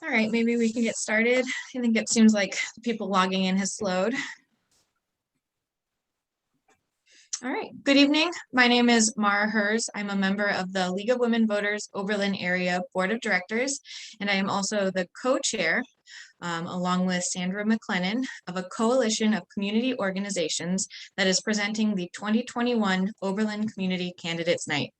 All right, maybe we can get started. I think it seems like people logging in has slowed. All right, good evening. My name is Mara Hers. I'm a member of the League of Women Voters Oberlin Area Board of Directors, and I am also the co-chair, along with Sandra McLennan, of a coalition of community organizations that is presenting the 2021 Oberlin Community Candidates Night.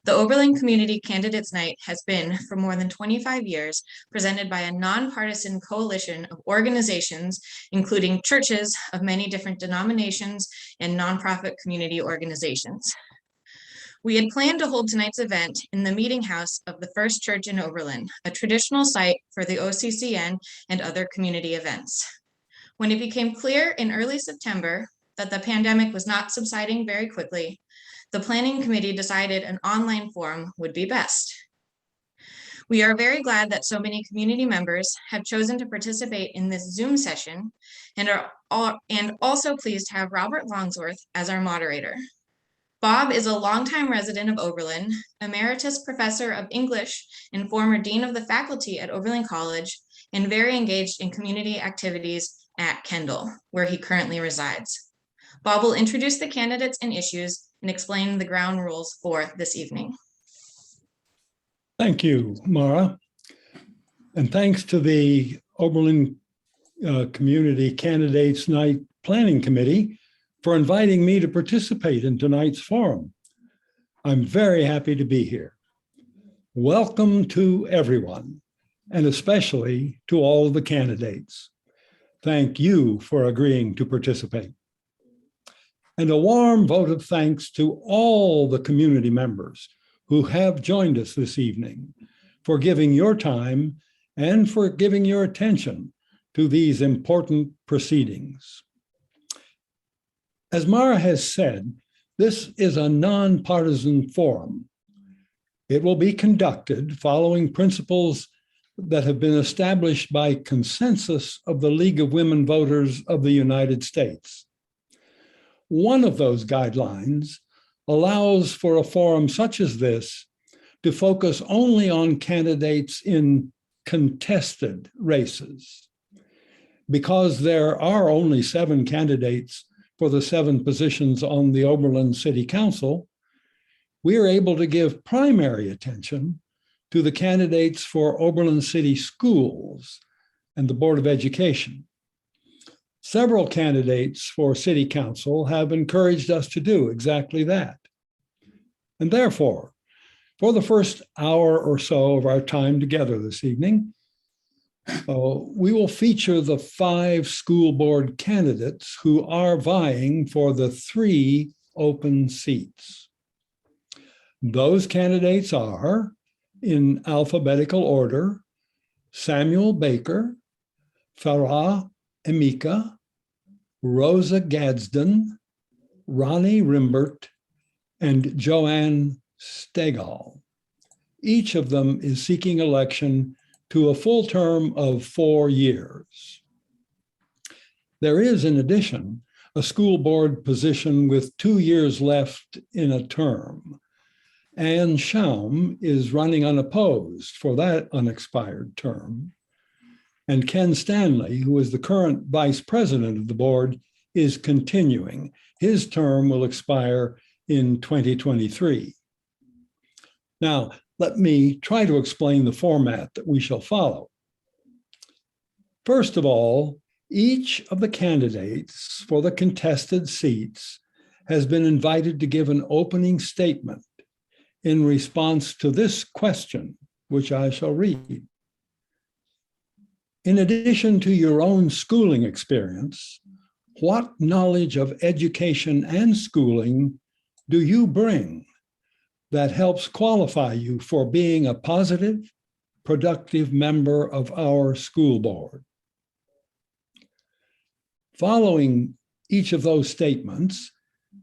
The Oberlin Community Candidates Night has been, for more than 25 years, presented by a nonpartisan coalition of organizations, including churches of many different denominations and nonprofit community organizations. We had planned to hold tonight's event in the meeting house of the First Church in Oberlin, a traditional site for the OCCN and other community events. When it became clear in early September that the pandemic was not subsiding very quickly, the planning committee decided an online forum would be best. We are very glad that so many community members have chosen to participate in this Zoom session and also pleased to have Robert Longsworth as our moderator. Bob is a longtime resident of Oberlin, emeritus professor of English and former dean of the faculty at Oberlin College, and very engaged in community activities at Kendall, where he currently resides. Bob will introduce the candidates and issues and explain the ground rules for this evening. Thank you, Mara. And thanks to the Oberlin Community Candidates Night Planning Committee for inviting me to participate in tonight's forum. I'm very happy to be here. Welcome to everyone, and especially to all the candidates. Thank you for agreeing to participate. And a warm vote of thanks to all the community members who have joined us this evening for giving your time and for giving your attention to these important proceedings. As Mara has said, this is a nonpartisan forum. It will be conducted following principles that have been established by consensus of the League of Women Voters of the United States. One of those guidelines allows for a forum such as this to focus only on candidates in contested races. Because there are only 7 candidates for the 7 positions on the Oberlin City Council, we are able to give primary attention to the candidates for Oberlin City Schools and the Board of Education. Several candidates for City Council have encouraged us to do exactly that. And therefore, for the first hour or so of our time together this evening, we will feature the 5 school board candidates who are vying for the 3 open seats. Those candidates are, in alphabetical order, Samuel Baker, Farah Emika, Rosa Gadsden, Ronnie Rimbert, and Joanne Stegall. Each of them is seeking election to a full term of 4 years. There is, in addition, a school board position with 2 years left in a term. Anne Schaum is running unopposed for that unexpired term. And Ken Stanley, who is the current vice president of the board, is continuing. His term will expire in 2023. Now, let me try to explain the format that we shall follow. First of all, each of the candidates for the contested seats has been invited to give an opening statement in response to this question, which I shall read. In addition to your own schooling experience, what knowledge of education and schooling do you bring that helps qualify you for being a positive, productive member of our school board? Following each of those statements,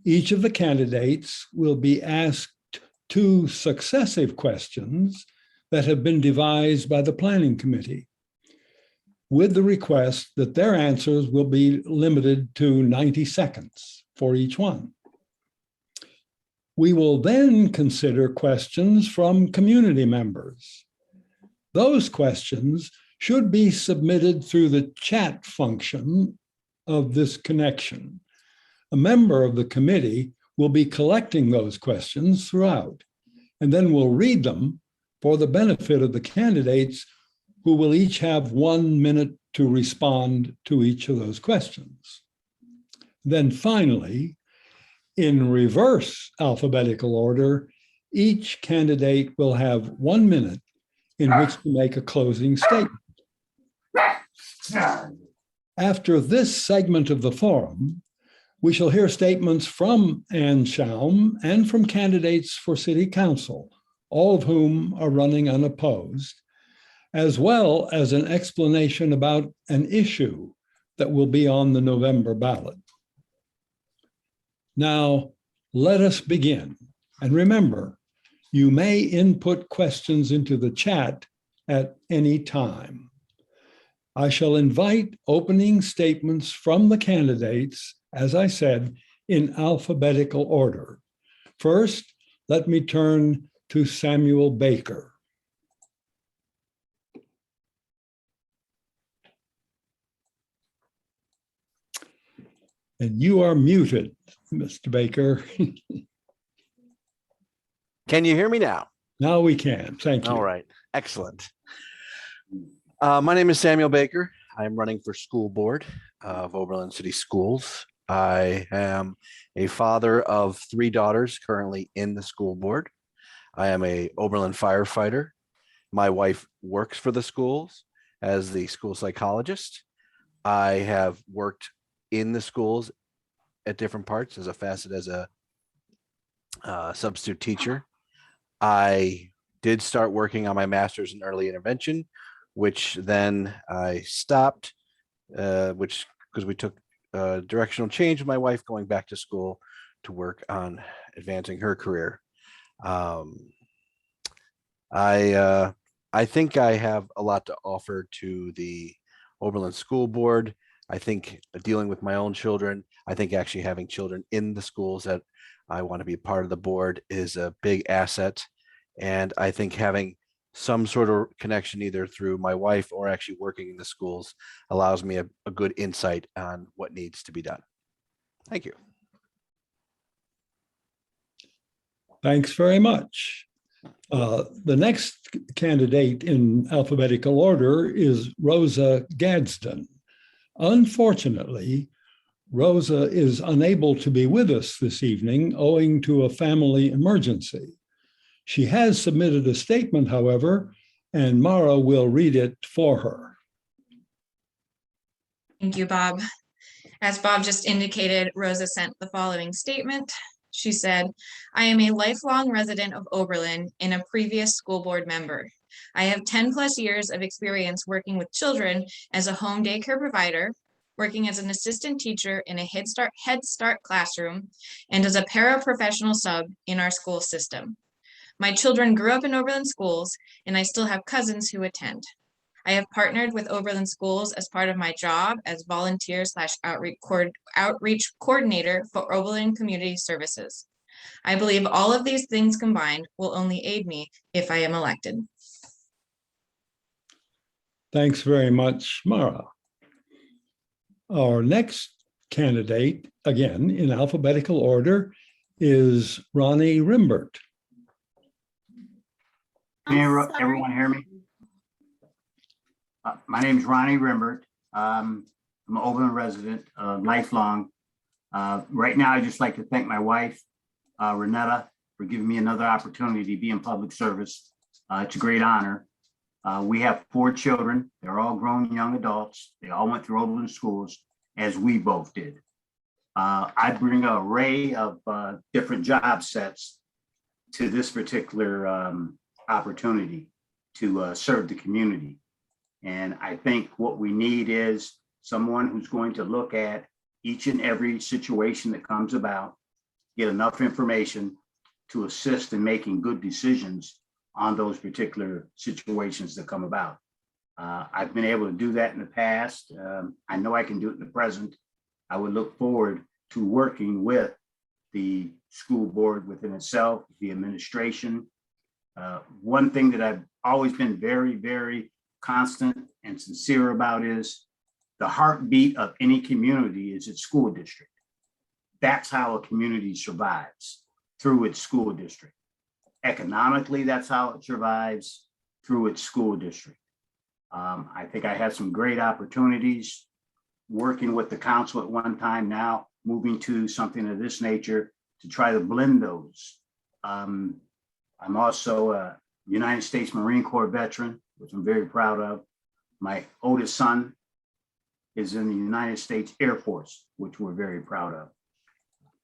each of the candidates will be asked 2 successive questions that have been devised by the planning committee, with the request that their answers will be limited to 90 seconds for each one. We will then consider questions from community members. Those questions should be submitted through the chat function of this connection. A member of the committee will be collecting those questions throughout, and then we'll read them for the benefit of the candidates, who will each have 1 minute to respond to each of those questions. Then finally, in reverse alphabetical order, each candidate will have 1 minute in which to make a closing statement. After this segment of the forum, we shall hear statements from Ann Schaum and from candidates for City Council, all of whom are running unopposed, as well as an explanation about an issue that will be on the November ballot. Now, let us begin. And remember, you may input questions into the chat at any time. I shall invite opening statements from the candidates, as I said, in alphabetical order. First, let me turn to Samuel Baker. And you are muted, Mr. Baker. Can you hear me now? Now we can. Thank you. All right. Excellent. My name is Samuel Baker. I'm running for school board of Oberlin City Schools. I am a father of 3 daughters currently in the school board. I am a Oberlin firefighter. My wife works for the schools as the school psychologist. I have worked in the schools at different parts as a facet as a substitute teacher. I did start working on my master's in early intervention, which then I stopped, which because we took a directional change with my wife going back to school to work on advancing her career. I think I have a lot to offer to the Oberlin School Board. I think dealing with my own children, I think actually having children in the schools that I want to be part of the board is a big asset. And I think having some sort of connection either through my wife or actually working in the schools allows me a good insight on what needs to be done. Thank you. Thanks very much. The next candidate in alphabetical order is Rosa Gadsden. Unfortunately, Rosa is unable to be with us this evening owing to a family emergency. She has submitted a statement, however, and Mara will read it for her. Thank you, Bob. As Bob just indicated, Rosa sent the following statement. She said, I am a lifelong resident of Oberlin and a previous school board member. I have 10+ years of experience working with children as a home daycare provider, working as an assistant teacher in a Head Start classroom, and as a paraprofessional sub in our school system. My children grew up in Oberlin schools, and I still have cousins who attend. I have partnered with Oberlin Schools as part of my job as volunteer/outreach coordinator for Oberlin Community Services. I believe all of these things combined will only aid me if I am elected. Thanks very much, Mara. Our next candidate, again in alphabetical order, is Ronnie Rimbert. Can everyone hear me? My name is Ronnie Rimbert. I'm an Oberlin resident, lifelong. Right now, I'd just like to thank my wife, Renetta, for giving me another opportunity to be in public service. It's a great honor. We have 4 children. They're all grown young adults. They all went through Oberlin schools, as we both did. I bring an array of different job sets to this particular opportunity to serve the community. And I think what we need is someone who's going to look at each and every situation that comes about, get enough information to assist in making good decisions on those particular situations that come about. I've been able to do that in the past. I know I can do it in the present. I would look forward to working with the school board within itself, the administration. One thing that I've always been very, very constant and sincere about is the heartbeat of any community is its school district. That's how a community survives, through its school district. Economically, that's how it survives, through its school district. I think I had some great opportunities working with the council at one time, now moving to something of this nature to try to blend those. I'm also a United States Marine Corps veteran, which I'm very proud of. My oldest son is in the United States Air Force, which we're very proud of.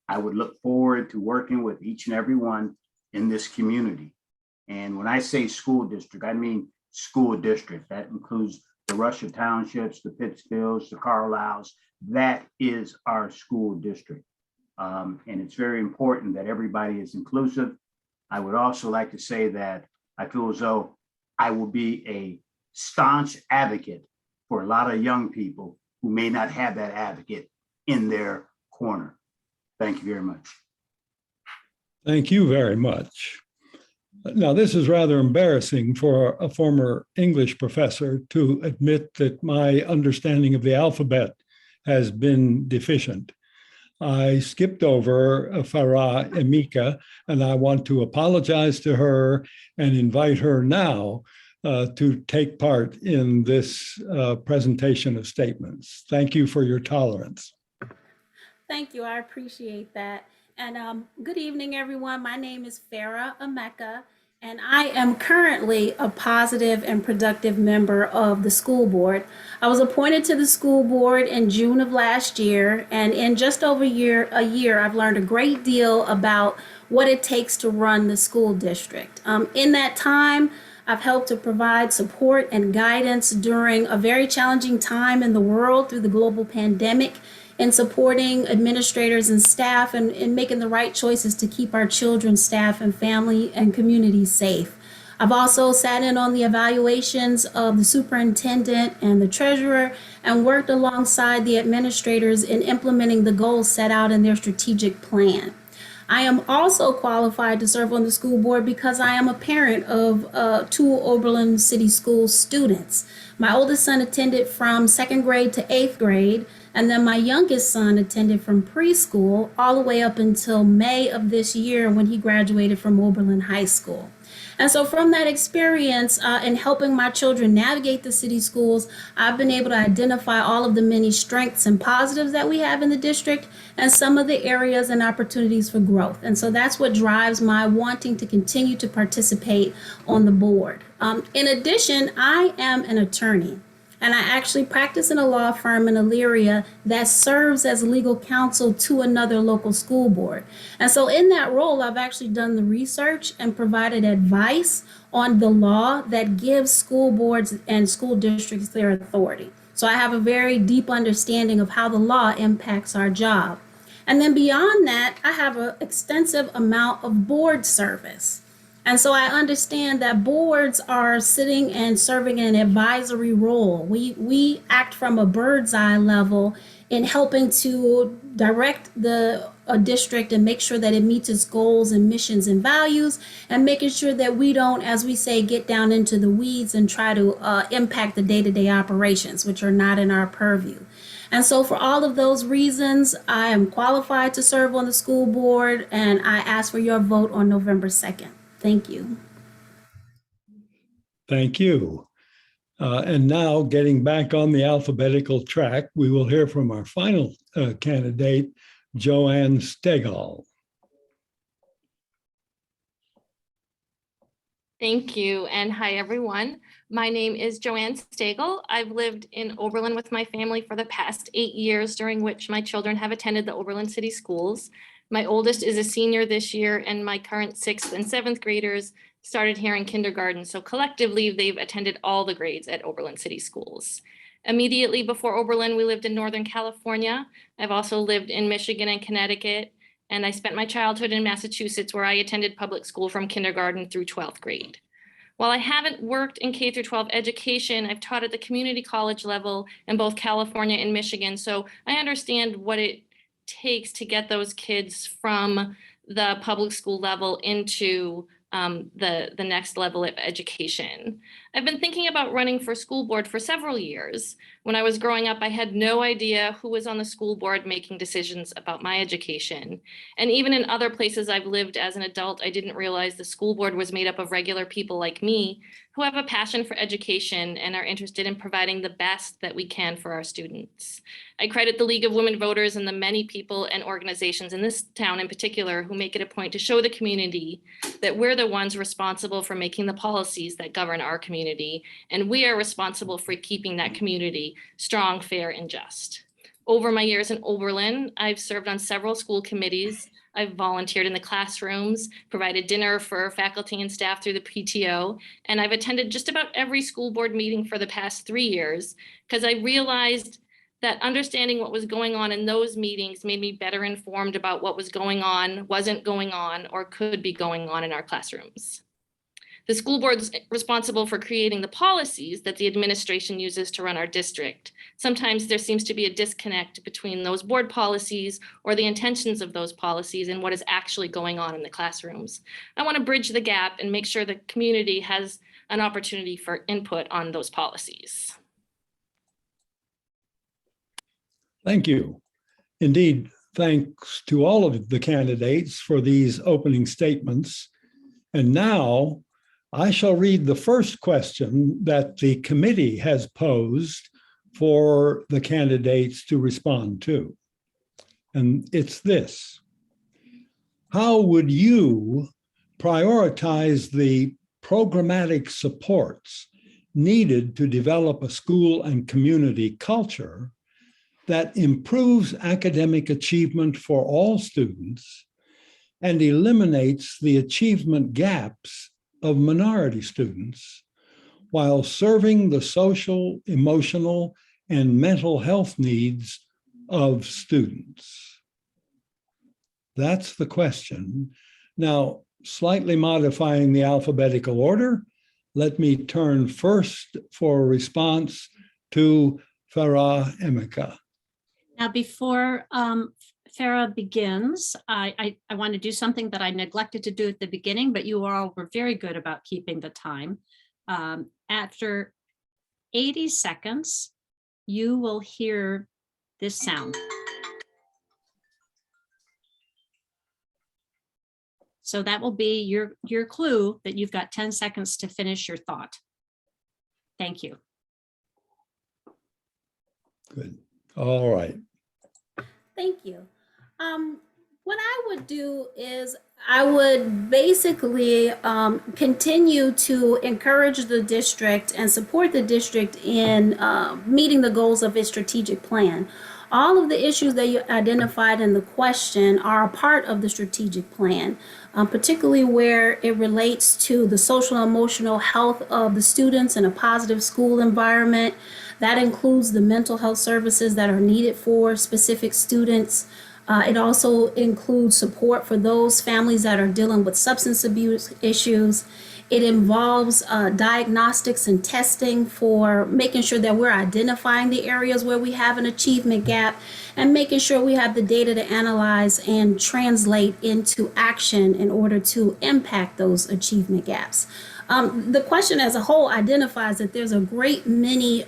I would look forward to working with each and every one in this community. And when I say school district, I mean school district. That includes the Russia Townships, the Pittsfields, the Carlisles. That is our school district. And it's very important that everybody is inclusive. I would also like to say that I feel as though I will be a staunch advocate for a lot of young people who may not have that advocate in their corner. Thank you very much. Thank you very much. Now, this is rather embarrassing for a former English professor to admit that my understanding of the alphabet has been deficient. I skipped over Farah Emika, and I want to apologize to her and invite her now to take part in this presentation of statements. Thank you for your tolerance. Thank you. I appreciate that. And good evening, everyone. My name is Farah Emeka, and I am currently a positive and productive member of the school board. I was appointed to the school board in June of last year, and in just over a year, I've learned a great deal about what it takes to run the school district. In that time, I've helped to provide support and guidance during a very challenging time in the world through the global pandemic, in supporting administrators and staff and in making the right choices to keep our children, staff, and family and community safe. I've also sat in on the evaluations of the superintendent and the treasurer and worked alongside the administrators in implementing the goals set out in their strategic plan. I am also qualified to serve on the school board because I am a parent of 2 Oberlin City Schools students. My oldest son attended from 2nd grade to 8th grade, and then my youngest son attended from preschool all the way up until May of this year when he graduated from Oberlin High School. And so from that experience in helping my children navigate the city schools, I've been able to identify all of the many strengths and positives that we have in the district and some of the areas and opportunities for growth. And so that's what drives my wanting to continue to participate on the board. In addition, I am an attorney. And I actually practice in a law firm in Elyria that serves as legal counsel to another local school board. And so in that role, I've actually done the research and provided advice on the law that gives school boards and school districts their authority. So I have a very deep understanding of how the law impacts our job. And then beyond that, I have an extensive amount of board service. And so I understand that boards are sitting and serving in an advisory role. We act from a bird's eye level in helping to direct a district and make sure that it meets its goals and missions and values, and making sure that we don't, as we say, get down into the weeds and try to impact the day-to-day operations, which are not in our purview. And so for all of those reasons, I am qualified to serve on the school board, and I ask for your vote on November 2nd. Thank you. Thank you. And now, getting back on the alphabetical track, we will hear from our final candidate, Joanne Stegall. Thank you, and hi everyone. My name is Joanne Stegall. I've lived in Oberlin with my family for the past 8 years, during which my children have attended the Oberlin City Schools. My oldest is a senior this year, and my current 6th and 7th graders started here in kindergarten. So collectively, they've attended all the grades at Oberlin City Schools. Immediately before Oberlin, we lived in Northern California. I've also lived in Michigan and Connecticut, and I spent my childhood in Massachusetts, where I attended public school from kindergarten through 12th grade. While I haven't worked in K through 12 education, I've taught at the community college level in both California and Michigan. So I understand what it takes to get those kids from the public school level into the next level of education. I've been thinking about running for school board for several years. When I was growing up, I had no idea who was on the school board making decisions about my education. And even in other places I've lived as an adult, I didn't realize the school board was made up of regular people like me who have a passion for education and are interested in providing the best that we can for our students. I credit the League of Women Voters and the many people and organizations in this town in particular who make it a point to show the community that we're the ones responsible for making the policies that govern our community, and we are responsible for keeping that community strong, fair, and just. Over my years in Oberlin, I've served on several school committees. I've volunteered in the classrooms, provided dinner for faculty and staff through the PTO, and I've attended just about every school board meeting for the past 3 years because I realized that understanding what was going on in those meetings made me better informed about what was going on, wasn't going on, or could be going on in our classrooms. The school board's responsible for creating the policies that the administration uses to run our district. Sometimes there seems to be a disconnect between those board policies or the intentions of those policies and what is actually going on in the classrooms. I want to bridge the gap and make sure the community has an opportunity for input on those policies. Thank you. Indeed, thanks to all of the candidates for these opening statements. And now I shall read the first question that the committee has posed for the candidates to respond to. And it's this: how would you prioritize the programmatic supports needed to develop a school and community culture that improves academic achievement for all students and eliminates the achievement gaps of minority students while serving the social, emotional, and mental health needs of students? That's the question. Now, slightly modifying the alphabetical order, let me turn first for a response to Farah Emeka. Now, before Farah begins, I want to do something that I neglected to do at the beginning, but you all were very good about keeping the time. After 80 seconds, you will hear this sound. So that will be your clue that you've got 10 seconds to finish your thought. Thank you. Good. All right. Thank you. What I would do is I would basically continue to encourage the district and support the district in meeting the goals of its strategic plan. All of the issues that you identified in the question are a part of the strategic plan, particularly where it relates to the social and emotional health of the students in a positive school environment. That includes the mental health services that are needed for specific students. It also includes support for those families that are dealing with substance abuse issues. It involves diagnostics and testing for making sure that we're identifying the areas where we have an achievement gap and making sure we have the data to analyze and translate into action in order to impact those achievement gaps. The question as a whole identifies that there's a great many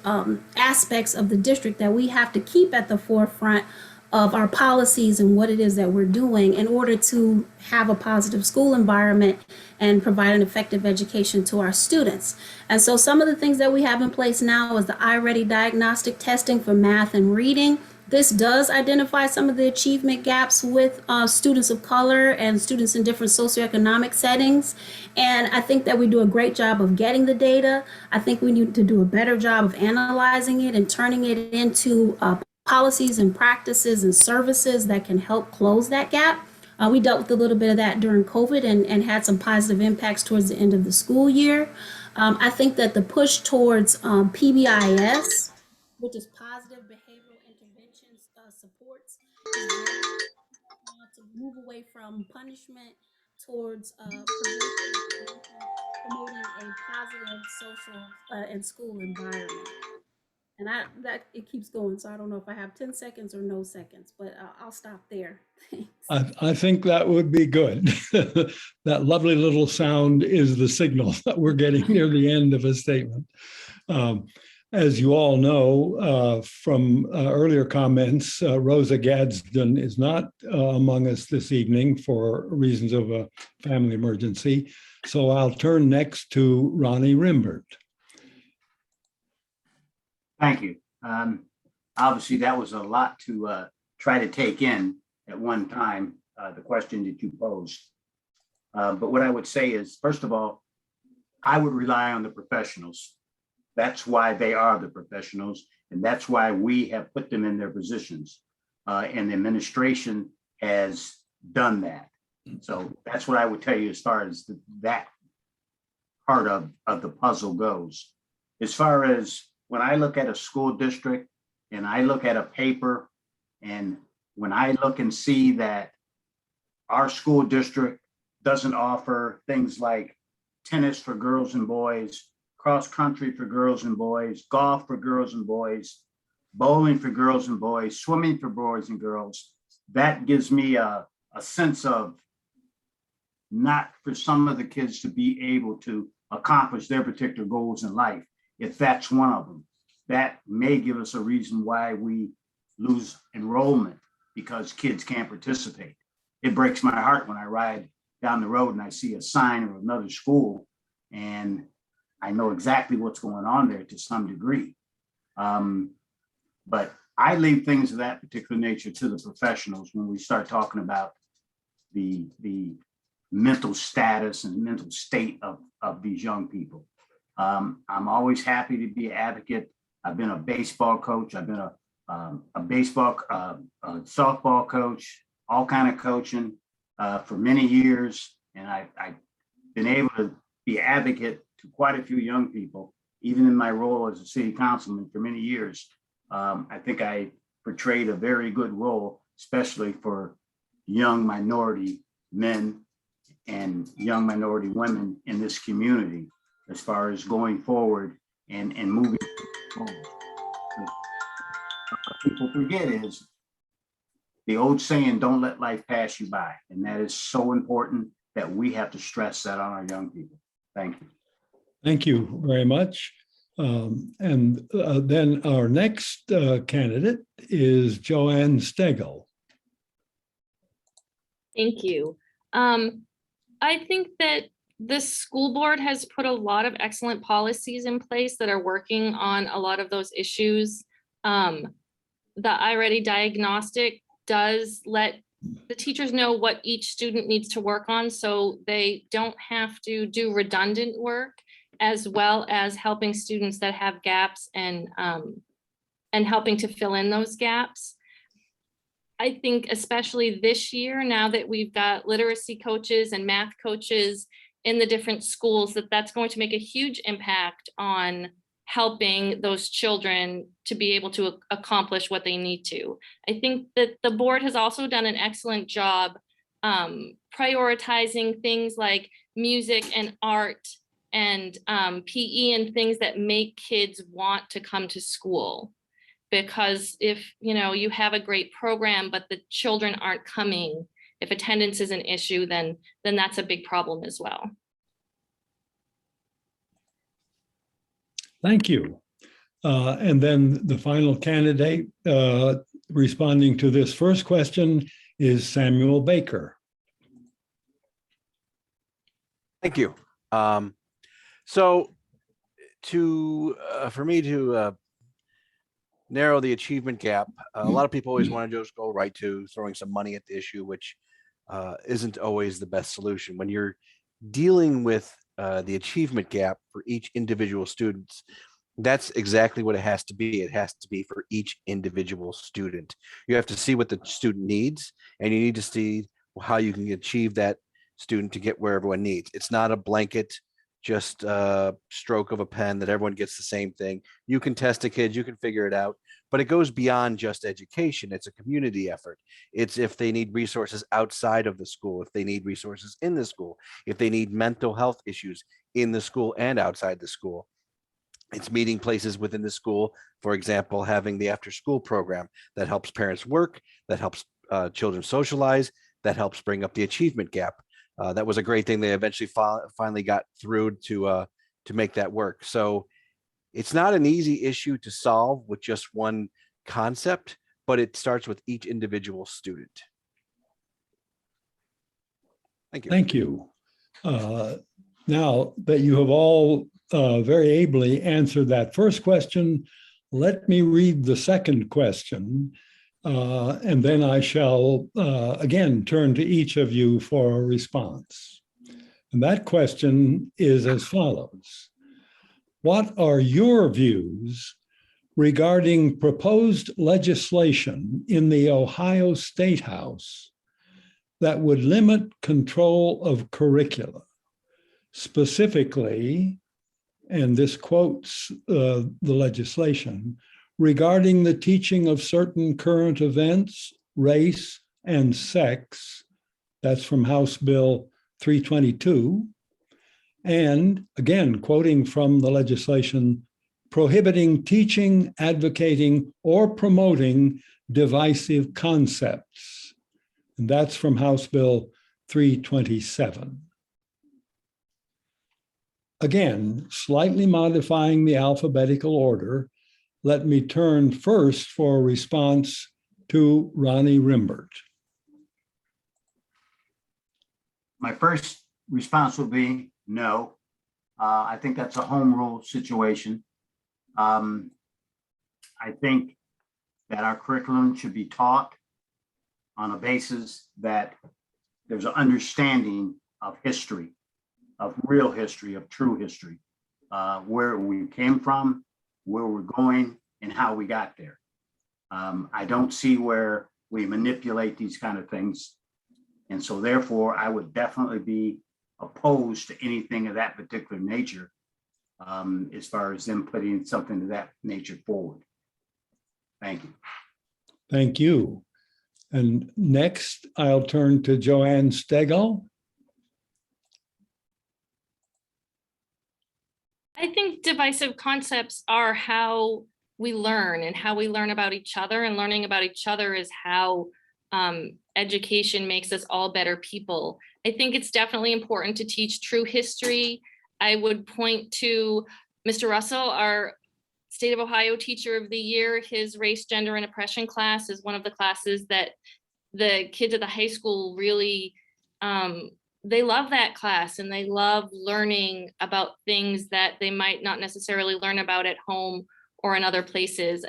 aspects of the district that we have to keep at the forefront of our policies and what it is that we're doing in order to have a positive school environment and provide an effective education to our students. And so some of the things that we have in place now is the iReady diagnostic testing for math and reading. This does identify some of the achievement gaps with students of color and students in different socioeconomic settings. And I think that we do a great job of getting the data. I think we need to do a better job of analyzing it and turning it into policies and practices and services that can help close that gap. We dealt with a little bit of that during COVID and had some positive impacts towards the end of the school year. I think that the push towards PBIS, which is positive behavioral interventions supports, is very important to move away from punishment towards promoting a positive social and school environment. And that it keeps going, so I don't know if I have 10 seconds or no seconds, but I'll stop there. Thanks. I think that would be good. That lovely little sound is the signal that we're getting near the end of a statement. As you all know from earlier comments, Rosa Gadsden is not among us this evening for reasons of a family emergency. So I'll turn next to Ronnie Rimbert. Thank you. Obviously, that was a lot to try to take in at one time, the question that you posed. But what I would say is, first of all, I would rely on the professionals. That's why they are the professionals, and that's why we have put them in their positions. And the administration has done that. So that's what I would tell you as far as that part of the puzzle goes. As far as when I look at a school district and I look at a paper, and when I look and see that our school district doesn't offer things like tennis for girls and boys, cross country for girls and boys, golf for girls and boys, bowling for girls and boys, swimming for boys and girls, that gives me a sense of not for some of the kids to be able to accomplish their particular goals in life. If that's one of them, that may give us a reason why we lose enrollment because kids can't participate. It breaks my heart when I ride down the road and I see a sign of another school and I know exactly what's going on there to some degree. But I leave things of that particular nature to the professionals when we start talking about the mental status and mental state of these young people. I'm always happy to be an advocate. I've been a baseball coach. I've been a softball coach, all kind of coaching for many years. And I've been able to be an advocate to quite a few young people, even in my role as a city councilman for many years. I think I portrayed a very good role, especially for young minority men and young minority women in this community, as far as going forward and moving forward. What people forget is the old saying, don't let life pass you by. And that is so important that we have to stress that on our young people. Thank you. Thank you very much. Then our next candidate is Joanne Stegel. Thank you. I think that the school board has put a lot of excellent policies in place that are working on a lot of those issues. The iReady diagnostic does let the teachers know what each student needs to work on, so they don't have to do redundant work, as well as helping students that have gaps and helping to fill in those gaps. I think especially this year, now that we've got literacy coaches and math coaches in the different schools, that's going to make a huge impact on helping those children to be able to accomplish what they need to. I think that the board has also done an excellent job prioritizing things like music and art and PE and things that make kids want to come to school. Because if you have a great program, but the children aren't coming, if attendance is an issue, then that's a big problem as well. Thank you. And then the final candidate responding to this first question is Samuel Baker. Thank you. So for me to narrow the achievement gap, a lot of people always want to just go right to throwing some money at the issue, which isn't always the best solution. When you're dealing with the achievement gap for each individual student, that's exactly what it has to be. It has to be for each individual student. You have to see what the student needs, and you need to see how you can achieve that student to get where everyone needs. It's not a blanket, just a stroke of a pen that everyone gets the same thing. You can test the kids, you can figure it out, but it goes beyond just education. It's a community effort. It's if they need resources outside of the school, if they need resources in the school, if they need mental health issues in the school and outside the school. It's meeting places within the school. For example, having the after-school program that helps parents work, that helps children socialize, that helps bring up the achievement gap. That was a great thing. They eventually finally got through to make that work. So it's not an easy issue to solve with just one concept, but it starts with each individual student. Thank you. Thank you. Now that you have all very ably answered that first question, let me read the second question, and then I shall again turn to each of you for a response. And that question is as follows. What are your views regarding proposed legislation in the Ohio State House that would limit control of curricula? Specifically, and this quotes the legislation, regarding the teaching of certain current events, race, and sex. That's from House Bill 322. And again, quoting from the legislation, prohibiting teaching, advocating, or promoting divisive concepts. And that's from House Bill 327. Again, slightly modifying the alphabetical order, let me turn first for a response to Ronnie Rimbert. My first response will be no. I think that's a home rule situation. I think that our curriculum should be taught on a basis that there's an understanding of history, of real history, of true history, where we came from, where we're going, and how we got there. I don't see where we manipulate these kind of things. And so therefore, I would definitely be opposed to anything of that particular nature, as far as them putting something of that nature forward. Thank you. Thank you. And next, I'll turn to Joanne Stegall. I think divisive concepts are how we learn and how we learn about each other, and learning about each other is how education makes us all better people. I think it's definitely important to teach true history. I would point to Mr. Russell, our State of Ohio Teacher of the Year. His race, gender, and oppression class is one of the classes that the kids at the high school really, they love that class, and they love learning about things that they might not necessarily learn about at home or in other places.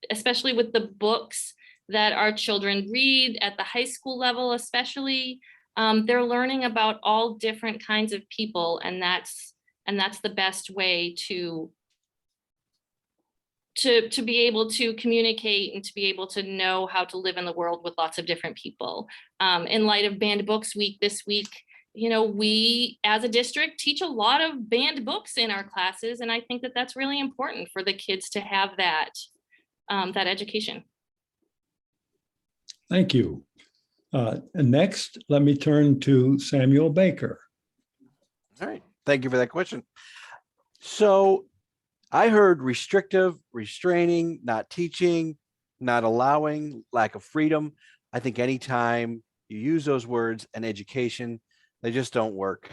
Especially with the books that our children read at the high school level, especially, they're learning about all different kinds of people, and that's the best way to be able to communicate and to be able to know how to live in the world with lots of different people. In light of Banned Books Week this week, we as a district teach a lot of banned books in our classes, and I think that that's really important for the kids to have that education. Thank you. And next, let me turn to Samuel Baker. All right, thank you for that question. So I heard restrictive, restraining, not teaching, not allowing, lack of freedom. I think anytime you use those words and education, they just don't work.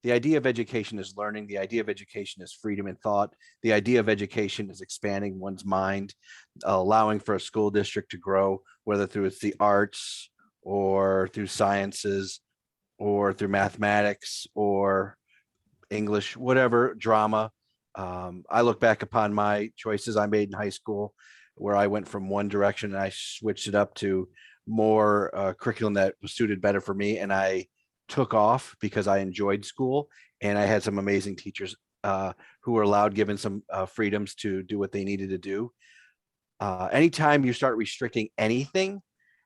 The idea of education is learning. The idea of education is freedom in thought. The idea of education is expanding one's mind, allowing for a school district to grow, whether through the arts or through sciences or through mathematics or English, whatever, drama. I look back upon my choices I made in high school, where I went from one direction and I switched it up to more curriculum that was suited better for me. And I took off because I enjoyed school, and I had some amazing teachers who were allowed, given some freedoms to do what they needed to do. Anytime you start restricting anything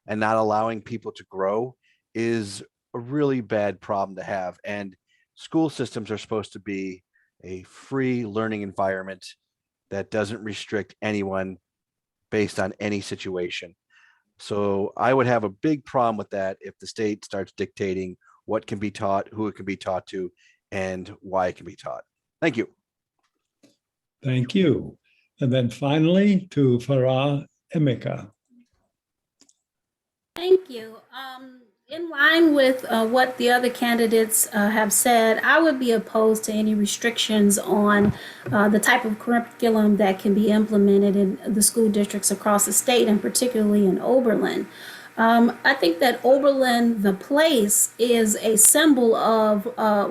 and not allowing people to grow is a really bad problem to have. And school systems are supposed to be a free learning environment that doesn't restrict anyone based on any situation. So I would have a big problem with that if the state starts dictating what can be taught, who it can be taught to, and why it can be taught. Thank you. Thank you. And then finally to Farah Emeka. Thank you. In line with what the other candidates have said, I would be opposed to any restrictions on the type of curriculum that can be implemented in the school districts across the state, and particularly in Oberlin. I think that Oberlin, the place, is a symbol of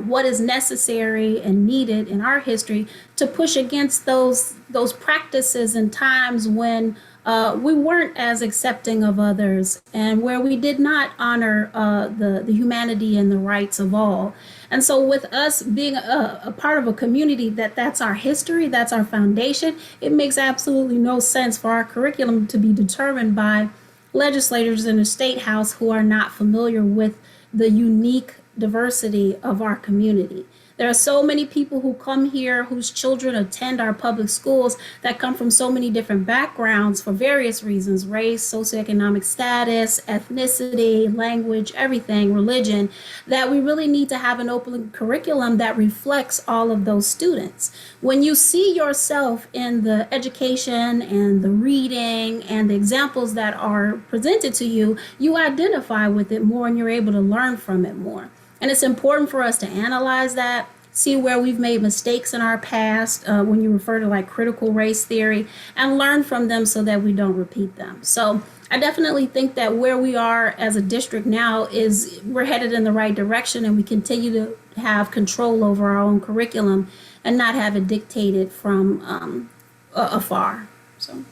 what is necessary and needed in our history to push against those practices and times when we weren't as accepting of others and where we did not honor the humanity and the rights of all. And so with us being a part of a community that's our history, that's our foundation, it makes absolutely no sense for our curriculum to be determined by legislators in the state house who are not familiar with the unique diversity of our community. There are so many people who come here whose children attend our public schools that come from so many different backgrounds for various reasons: race, socioeconomic status, ethnicity, language, everything, religion, that we really need to have an open curriculum that reflects all of those students. When you see yourself in the education and the reading and the examples that are presented to you, you identify with it more and you're able to learn from it more. And it's important for us to analyze that, see where we've made mistakes in our past when you refer to like critical race theory, and learn from them so that we don't repeat them. So I definitely think that where we are as a district now is we're headed in the right direction, and we continue to have control over our own curriculum and not have it dictated from afar. So.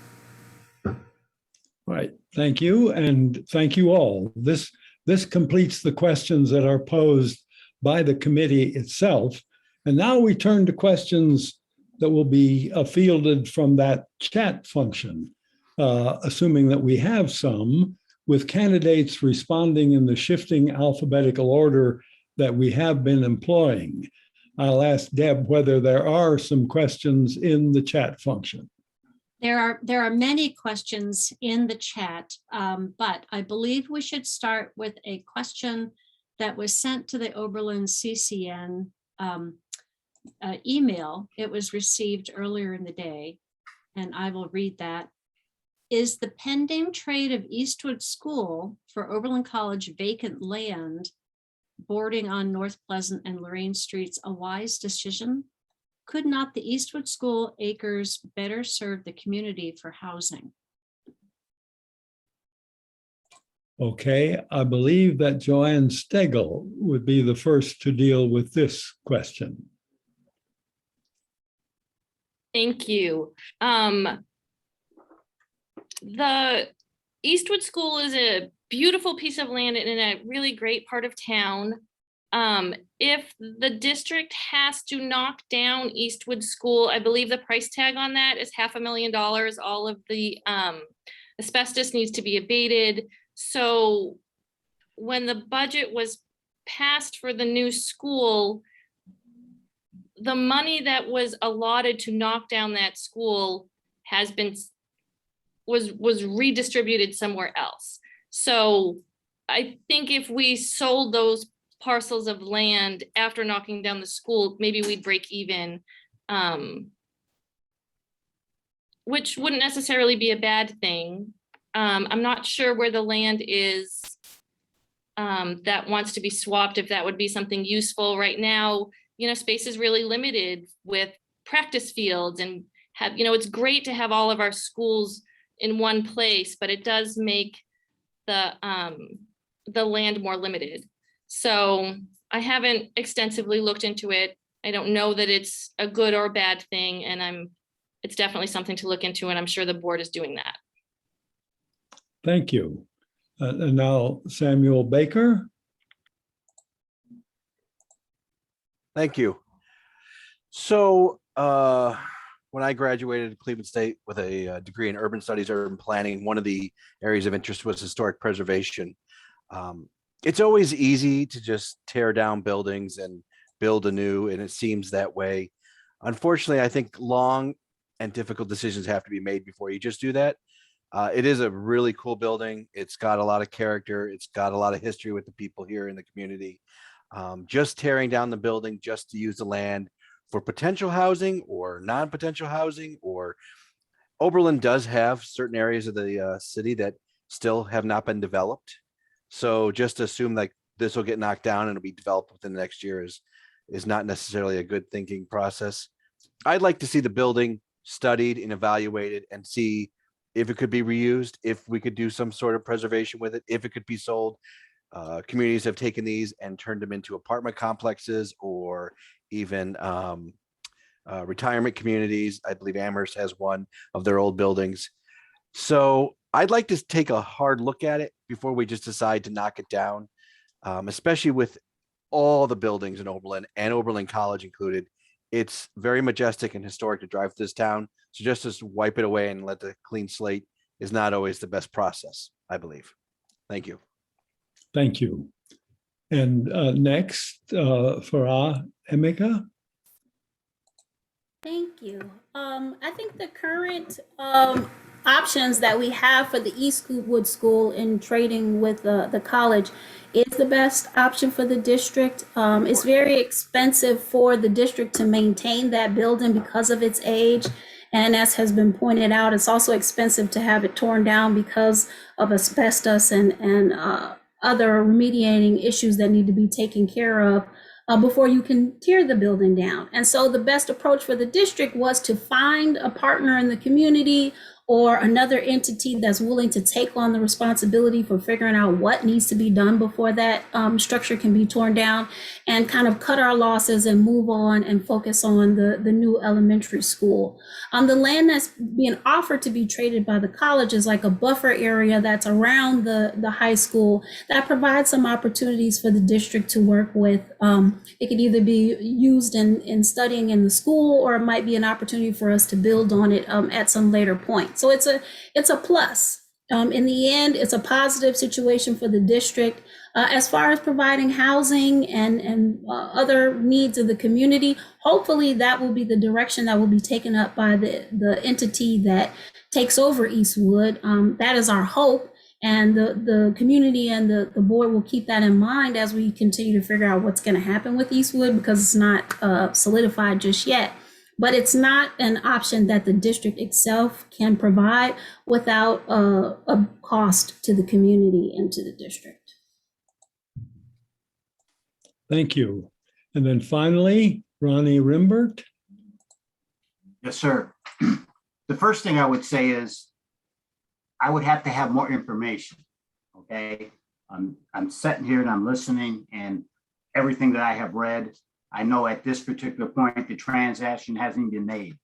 Right. Thank you. And thank you all. This completes the questions that are posed by the committee itself. And now we turn to questions that will be fielded from that chat function, assuming that we have some, with candidates responding in the shifting alphabetical order that we have been employing. I'll ask Deb whether there are some questions in the chat function. There are many questions in the chat, but I believe we should start with a question that was sent to the Oberlin CCN email. It was received earlier in the day, and I will read that. Is the pending trade of Eastwood School for Oberlin College vacant land bordering on North Pleasant and Lorain Streets a wise decision? Could not the Eastwood School acres better serve the community for housing? Okay, I believe that Joanne Stegel would be the first to deal with this question. Thank you. The Eastwood School is a beautiful piece of land in a really great part of town. If the district has to knock down Eastwood School, I believe the price tag on that is $500,000. All of the asbestos needs to be abated. So when the budget was passed for the new school, the money that was allotted to knock down that school was redistributed somewhere else. So I think if we sold those parcels of land after knocking down the school, maybe we'd break even, which wouldn't necessarily be a bad thing. I'm not sure where the land is that wants to be swapped, if that would be something useful. Right now, space is really limited with practice fields and it's great to have all of our schools in one place, but it does make the land more limited. So I haven't extensively looked into it. I don't know that it's a good or bad thing, and it's definitely something to look into, and I'm sure the board is doing that. Thank you. And now Samuel Baker. Thank you. So when I graduated Cleveland State with a degree in urban studies, urban planning, one of the areas of interest was historic preservation. It's always easy to just tear down buildings and build anew, and it seems that way. Unfortunately, I think long and difficult decisions have to be made before you just do that. It is a really cool building. It's got a lot of character. It's got a lot of history with the people here in the community. Just tearing down the building just to use the land for potential housing or non-potential housing, or Oberlin does have certain areas of the city that still have not been developed. So just to assume like this will get knocked down and it'll be developed within the next year is not necessarily a good thinking process. I'd like to see the building studied and evaluated and see if it could be reused, if we could do some sort of preservation with it, if it could be sold. Communities have taken these and turned them into apartment complexes or even retirement communities. I believe Amherst has one of their old buildings. So I'd like to take a hard look at it before we just decide to knock it down, especially with all the buildings in Oberlin and Oberlin College included. It's very majestic and historic to drive through this town. So just to wipe it away and let the clean slate is not always the best process, I believe. Thank you. Thank you. And next, Farah Emeka. Thank you. I think the current options that we have for the Eastwood School in trading with the college is the best option for the district. It's very expensive for the district to maintain that building because of its age. And as has been pointed out, it's also expensive to have it torn down because of asbestos and other remediating issues that need to be taken care of before you can tear the building down. And so the best approach for the district was to find a partner in the community or another entity that's willing to take on the responsibility for figuring out what needs to be done before that structure can be torn down, and kind of cut our losses and move on and focus on the new elementary school. The land that's being offered to be traded by the college is like a buffer area that's around the high school that provides some opportunities for the district to work with. It could either be used in studying in the school, or it might be an opportunity for us to build on it at some later point. So it's a plus. In the end, it's a positive situation for the district. As far as providing housing and other needs of the community, hopefully that will be the direction that will be taken up by the entity that takes over Eastwood. That is our hope. And the community and the board will keep that in mind as we continue to figure out what's going to happen with Eastwood, because it's not solidified just yet. But it's not an option that the district itself can provide without a cost to the community and to the district. Thank you. And then finally, Ronnie Rimbert. Yes, sir. The first thing I would say is I would have to have more information. Okay. I'm sitting here and I'm listening, and everything that I have read, I know at this particular point, the transaction hasn't been made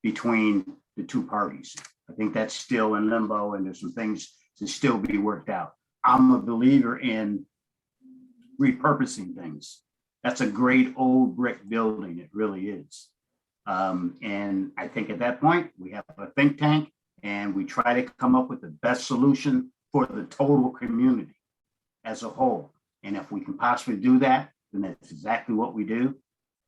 between the two parties. I think that's still in limbo, and there's some things to still be worked out. I'm a believer in repurposing things. That's a great old brick building. It really is. And I think at that point, we have a think tank and we try to come up with the best solution for the total community as a whole. And if we can possibly do that, then that's exactly what we do.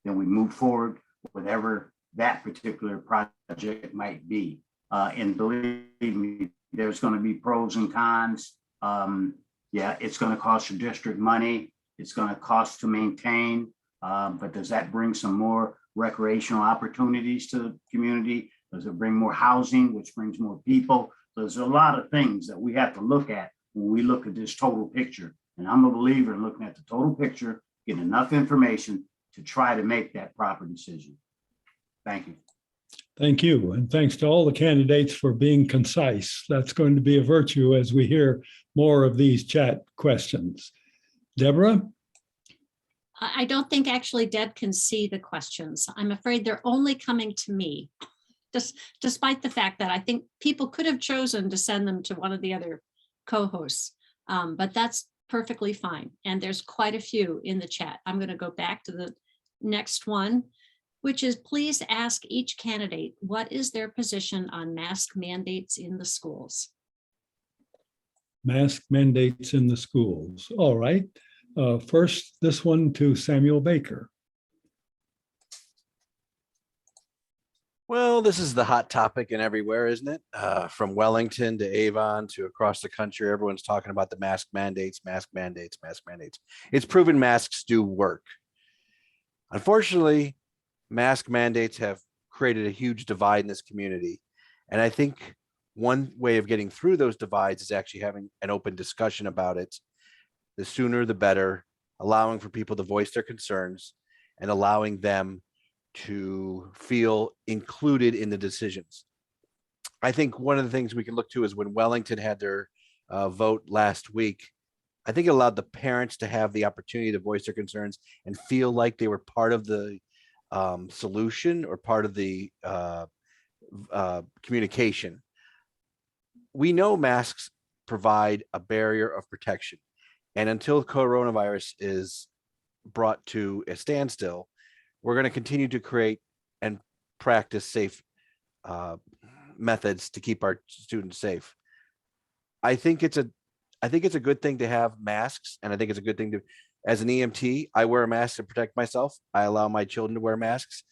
Then we move forward, whatever that particular project might be. And believe me, there's going to be pros and cons. Yeah, it's going to cost your district money. It's going to cost to maintain. But does that bring some more recreational opportunities to the community? Does it bring more housing, which brings more people? There's a lot of things that we have to look at when we look at this total picture. And I'm a believer in looking at the total picture, get enough information to try to make that proper decision. Thank you. Thank you. And thanks to all the candidates for being concise. That's going to be a virtue as we hear more of these chat questions. Deborah? I don't think actually Deb can see the questions. I'm afraid they're only coming to me, despite the fact that I think people could have chosen to send them to one of the other co-hosts, but that's perfectly fine. And there's quite a few in the chat. I'm going to go back to the next one, which is please ask each candidate, what is their position on mask mandates in the schools? Mask mandates in the schools. All right. First, this one to Samuel Baker. Well, this is the hot topic and everywhere, isn't it? From Wellington to Avon to across the country, everyone's talking about the mask mandates, mask mandates, mask mandates. It's proven masks do work. Unfortunately, mask mandates have created a huge divide in this community. And I think one way of getting through those divides is actually having an open discussion about it. The sooner, the better, allowing for people to voice their concerns and allowing them to feel included in the decisions. I think one of the things we can look to is when Wellington had their vote last week, I think it allowed the parents to have the opportunity to voice their concerns and feel like they were part of the solution or part of the communication. We know masks provide a barrier of protection. And until coronavirus is brought to a standstill, we're going to continue to create and practice safe methods to keep our students safe. I think it's a good thing to have masks, and I think it's a good thing to, as an EMT, I wear a mask to protect myself. I allow my children to wear masks.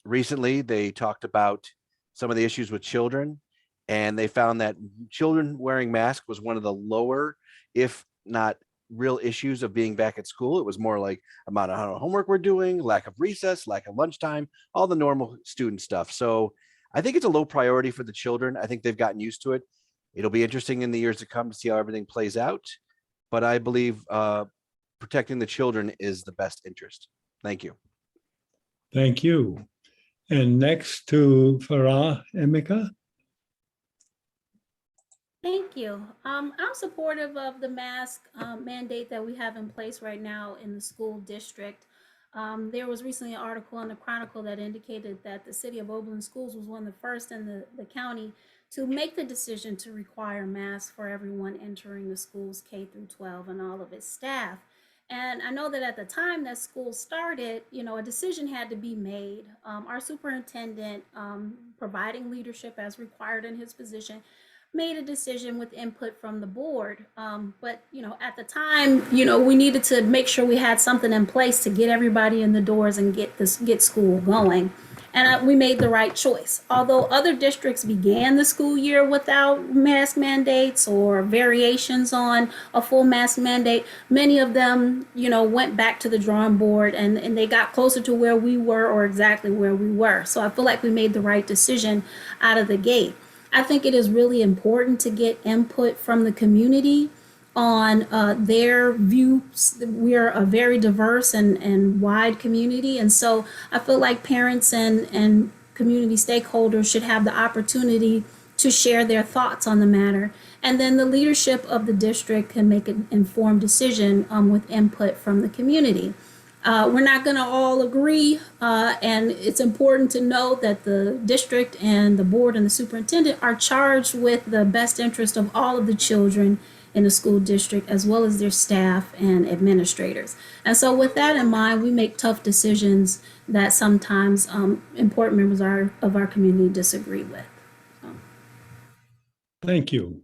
Recently, they talked about some of the issues with children, and they found that children wearing masks was one of the lower, if not real issues of being back at school. It was more like amount of homework we're doing, lack of recess, lack of lunchtime, all the normal student stuff. So I think it's a low priority for the children. I think they've gotten used to it. It'll be interesting in the years to come to see how everything plays out. But I believe protecting the children is the best interest. Thank you. Thank you. And next to Farah Emeka. Thank you. I'm supportive of the mask mandate that we have in place right now in the school district. There was recently an article in the Chronicle that indicated that the city of Oberlin Schools was one of the first in the county to make the decision to require masks for everyone entering the schools K through 12 and all of its staff. And I know that at the time that school started, a decision had to be made. Our superintendent, providing leadership as required in his position, made a decision with input from the board. But, at the time, we needed to make sure we had something in place to get everybody in the doors and get school going. And we made the right choice. Although other districts began the school year without mask mandates or variations on a full mask mandate, many of them, went back to the drawing board and they got closer to where we were or exactly where we were. So I feel like we made the right decision out of the gate. I think it is really important to get input from the community on their views. We're a very diverse and wide community. And so I feel like parents and community stakeholders should have the opportunity to share their thoughts on the matter. And then the leadership of the district can make an informed decision with input from the community. We're not going to all agree, and it's important to note that the district and the board and the superintendent are charged with the best interest of all of the children in the school district, as well as their staff and administrators. And so with that in mind, we make tough decisions that sometimes important members of our community disagree with. So. Thank you.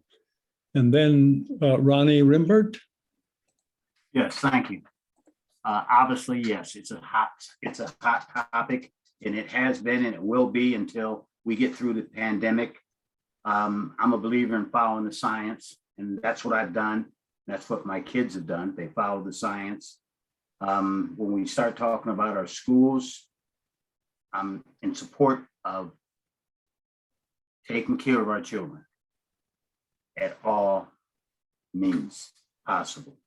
And then Ronnie Rimbert. Yes, thank you. Obviously, yes, it's a hot topic, and it has been and it will be until we get through the pandemic. I'm a believer in following the science, and that's what I've done. That's what my kids have done. They follow the science. When we start talking about our schools, I'm in support of taking care of our children at all means possible.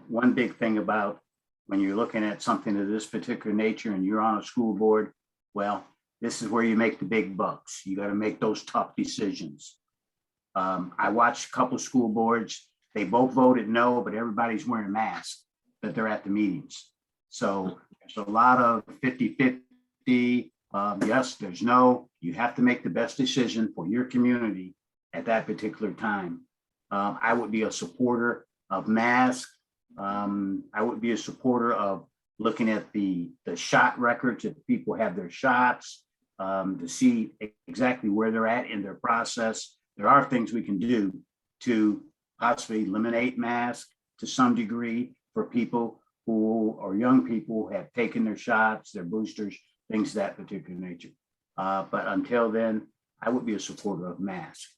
One big thing about when you're looking at something of this particular nature and you're on a school board, well, this is where you make the big bucks. You got to make those tough decisions. I watched a couple of school boards. They both voted no, but everybody's wearing a mask that they're at the meetings. So there's a lot of 50-50. Yes, there's no. You have to make the best decision for your community at that particular time. I would be a supporter of masks. I would be a supporter of looking at the shot records if people have their shots, to see exactly where they're at in their process. There are things we can do to possibly eliminate masks to some degree for people who are young people who have taken their shots, their boosters, things of that particular nature. But until then, I would be a supporter of masks.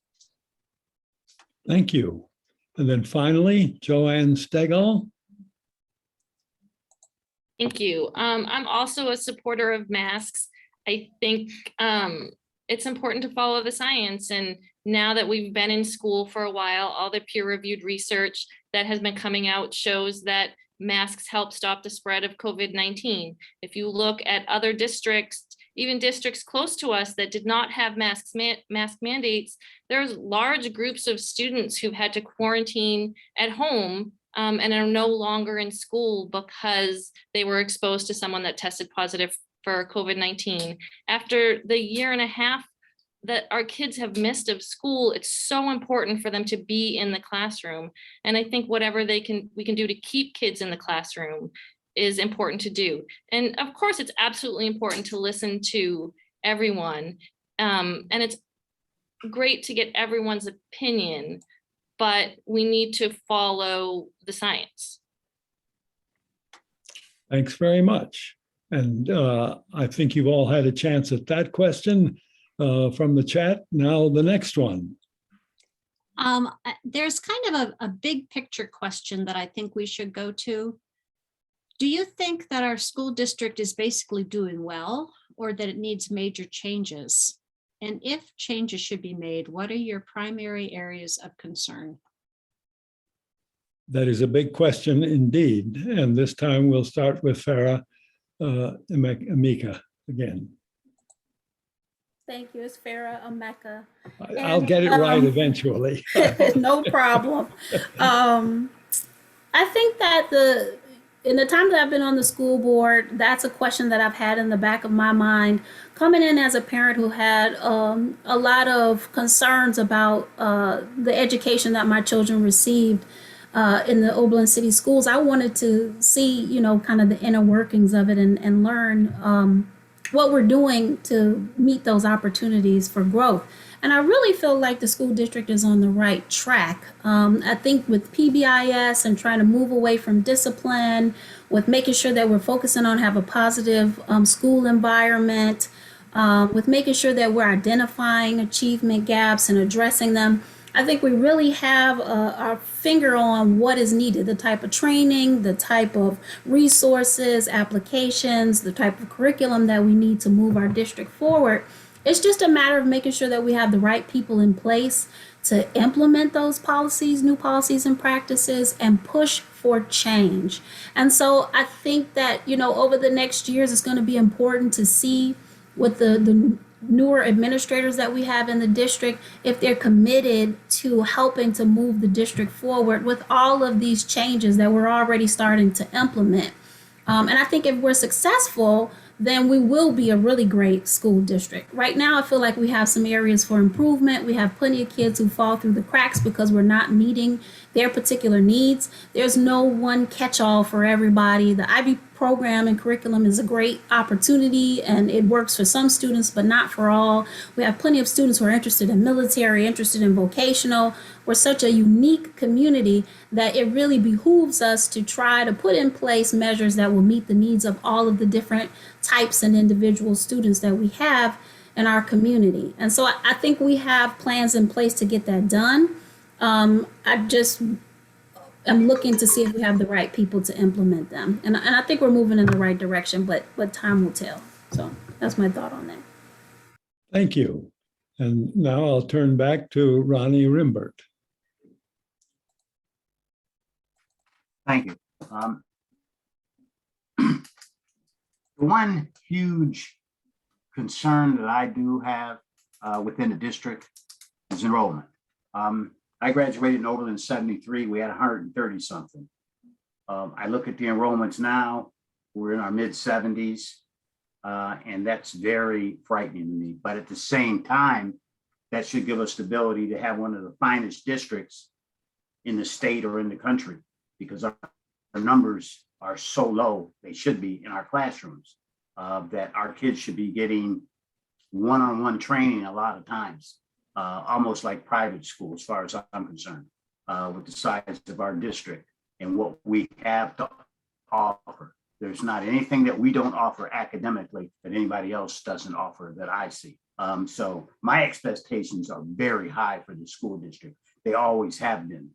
Thank you. And then finally, Joanne Stegall. Thank you. I'm also a supporter of masks. I think it's important to follow the science. And now that we've been in school for a while, all the peer-reviewed research that has been coming out shows that masks help stop the spread of COVID-19. If you look at other districts, even districts close to us that did not have mask mandates, there's large groups of students who've had to quarantine at home and are no longer in school because they were exposed to someone that tested positive for COVID-19. After the year and a half that our kids have missed of school, it's so important for them to be in the classroom. And I think whatever we can do to keep kids in the classroom is important to do. And of course, it's absolutely important to listen to everyone. And it's great to get everyone's opinion, but we need to follow the science. Thanks very much. And I think you've all had a chance at that question from the chat. Now the next one. There's kind of a big picture question that I think we should go to. Do you think that our school district is basically doing well, or that it needs major changes? And if changes should be made, what are your primary areas of concern? That is a big question indeed. And this time we'll start with Farah Amika again. Thank you. It's Farah Ameka. I'll get it right eventually. No problem. I think that in the time that I've been on the school board, that's a question that I've had in the back of my mind. Coming in as a parent who had a lot of concerns about the education that my children received in the Oberlin City Schools, I wanted to see, kind of the inner workings of it and learn what we're doing to meet those opportunities for growth. And I really feel like the school district is on the right track. I think with PBIS and trying to move away from discipline, with making sure that we're focusing on have a positive school environment, with making sure that we're identifying achievement gaps and addressing them, I think we really have our finger on what is needed, the type of training, the type of resources, applications, the type of curriculum that we need to move our district forward. It's just a matter of making sure that we have the right people in place to implement those policies, new policies and practices, and push for change. And so I think that, over the next years, it's going to be important to see what the newer administrators that we have in the district, if they're committed to helping to move the district forward with all of these changes that we're already starting to implement. And I think if we're successful, then we will be a really great school district. Right now, I feel like we have some areas for improvement. We have plenty of kids who fall through the cracks because we're not meeting their particular needs. There's no one catch-all for everybody. The IB program and curriculum is a great opportunity, and it works for some students, but not for all. We have plenty of students who are interested in military, interested in vocational. We're such a unique community that it really behooves us to try to put in place measures that will meet the needs of all of the different types and individual students that we have in our community. And so I think we have plans in place to get that done. I'm looking to see if we have the right people to implement them. And I think we're moving in the right direction, but time will tell. So that's my thought on that. Thank you. And now I'll turn back to Ronnie Rimbert. Thank you. The one huge concern that I do have within the district is enrollment. I graduated in Oberlin 73. We had 130 something. I look at the enrollments now, we're in our mid 70s, and that's very frightening to me. But at the same time, that should give us the ability to have one of the finest districts in the state or in the country, because our numbers are so low, they should be in our classrooms, that our kids should be getting one-on-one training a lot of times. Almost like private school, as far as I'm concerned, with the size of our district and what we have to offer. There's not anything that we don't offer academically that anybody else doesn't offer that I see. So my expectations are very high for the school district. They always have been.